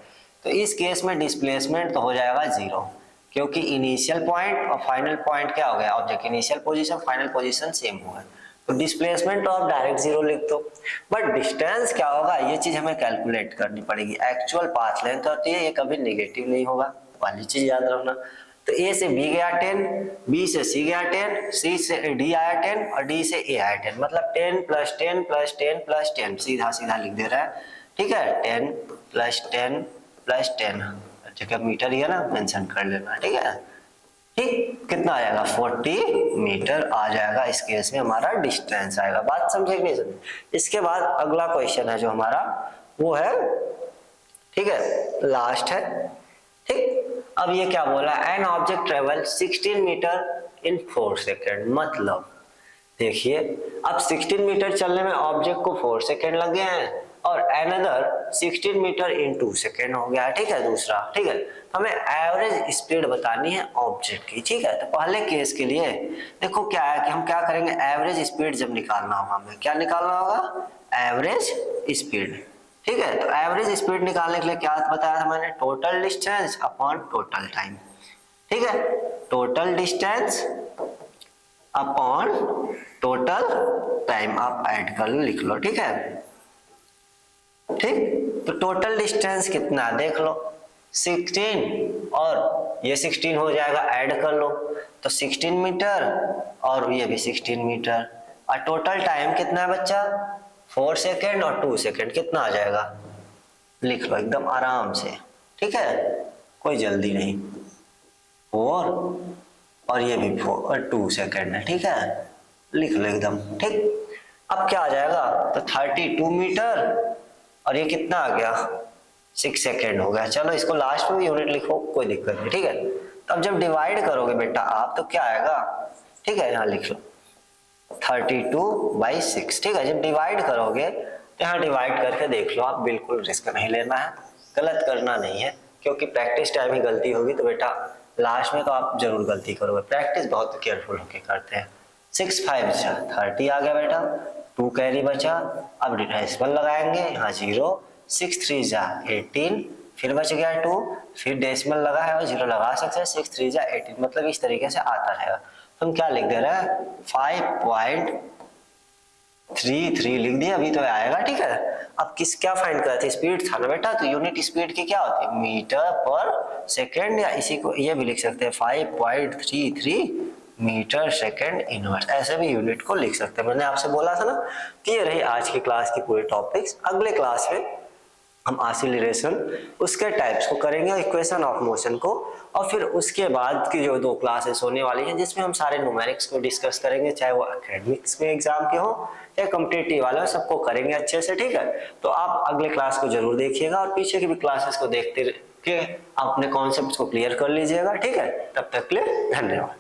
तो इस केस में डिस्प्लेसमेंट तो हो जाएगा 0, क्योंकि इनिशियल पॉइंट और फाइनल पॉइंट क्या हो गया, object initial position final position same हो गया, तो डिस्प्लेसमेंट तो आप डायरेक्ट 0 लिख दो। बट डिस्टेंस क्या होगा ये चीज हमें कैलकुलेट करनी पड़ेगी। एक्चुअल पाथ लेंथ होती है, ये कभी नेगेटिव नहीं होगा, वाली चीज याद रखना। तो ए से बी गया 10, बी से सी गया 10, सी से डी आया 10 और डी से ए आया 10, मतलब 10 प्लस 10 प्लस 10 प्लस 10, सीधा सीधा लिख दे रहा है, ठीक है। 10 प्लस 10 प्लस 10, जगह मीटर ही है ना, मेंशन कर लेना, ठीक है, ठीक। कितना आएगा 40 मीटर आ जाएगा, इस केस में हमारा डिस्टेंस आएगा। बात समझे कि नहीं समझे। इसके बाद अगला क्वेश्चन है जो हमारा वो है, ठीक है, लास्ट है, ठीक। अब ये क्या बोला, an object travel 16 meter in 4 second, मतलब देखिए अब 16 मीटर चलने में ऑब्जेक्ट को 4 सेकेंड लगे हैं और अनदर 16 मीटर इन 2 सेकेंड हो गया, ठीक है दूसरा, ठीक है। हमें एवरेज स्पीड बतानी है ऑब्जेक्ट की, ठीक है। तो पहले केस के लिए देखो क्या है कि हम क्या करेंगे, एवरेज स्पीड जब निकालना होगा, हमें क्या निकालना होगा, एवरेज स्पीड, ठीक है। तो एवरेज स्पीड निकालने के लिए क्या बताया था मैंने, total distance upon total time, ठीक है। Total distance upon total time आप ऐड कर लो, लिख लो, ठीक है। ठीक, तो टोटल डिस्टेंस कितना देख लो 16 और ये 16 हो जाएगा, ऐड कर लो तो 16 मीटर और ये भी 16 मीटर। और टोटल टाइम कितना है बच्चा, 4 सेकेंड और 2 सेकेंड, कितना आ जाएगा, लिख लो एकदम आराम से, ठीक है, कोई जल्दी नहीं। 4 और ये भी 2 सेकेंड है, ठीक है, लिख लो एकदम, ठीक। अब क्या आ जाएगा, तो 32 मीटर और ये कितना आ गया, 6 सेकेंड हो गया। चलो इसको लास्ट में भी यूनिट लिखो, कोई दिक्कत नहीं, ठीक है। तो अब जब डिवाइड करोगे बेटा आप तो क्या आएगा, ठीक है, यहाँ लिख लो 32/6, ठीक है। जब डिवाइड करोगे तो यहाँ डिवाइड करके देख लो आप, बिल्कुल रिस्क नहीं लेना है, गलत करना नहीं है, क्योंकि प्रैक्टिस टाइम ही गलती होगी तो बेटा लास्ट में तो आप जरूर गलती करोगे। प्रैक्टिस बहुत केयरफुल होके करते हैं। 6 5 30 आ गया बेटा, 2 कैरी बचा, अब डेसिमल लगाएंगे, यहाँ 0, 6 3 18, फिर बच गया 2, फिर डेसिमल लगा है और 0 लगा सकते हैं, 6 3 18, मतलब इस तरीके से आता रहेगा। हम क्या लिख दे रहे हैं, 5.33 लिख दिया, अभी तो आएगा, ठीक है। अब क्या फाइंड करते, स्पीड था ना बेटा, तो यूनिट स्पीड की क्या होती है, मीटर पर सेकेंड, या इसी को ये भी लिख सकते हैं 5.33 मीटर सेकेंड इनवर्स, ऐसे भी यूनिट को लिख सकते हैं। मैंने आपसे बोला था ना कि ये रही आज की क्लास की पूरी टॉपिक्स। अगले क्लास में हम एक्सीलरेशन उसके टाइप्स को करेंगे, इक्वेशन ऑफ मोशन को, और फिर उसके बाद की जो 2 क्लासेस होने वाली हैं जिसमें हम सारे न्यूमेरिक्स को डिस्कस करेंगे, चाहे वो एकेडमिक्स में एग्जाम के हो या कॉम्पिटिटिव वाले, सबको करेंगे अच्छे से, ठीक है। तो आप अगले क्लास को जरूर देखिएगा और पीछे की भी क्लासेस को देखते रहिए, अपने कॉन्सेप्ट को क्लियर कर लीजिएगा, ठीक है। तब तक के लिए धन्यवाद।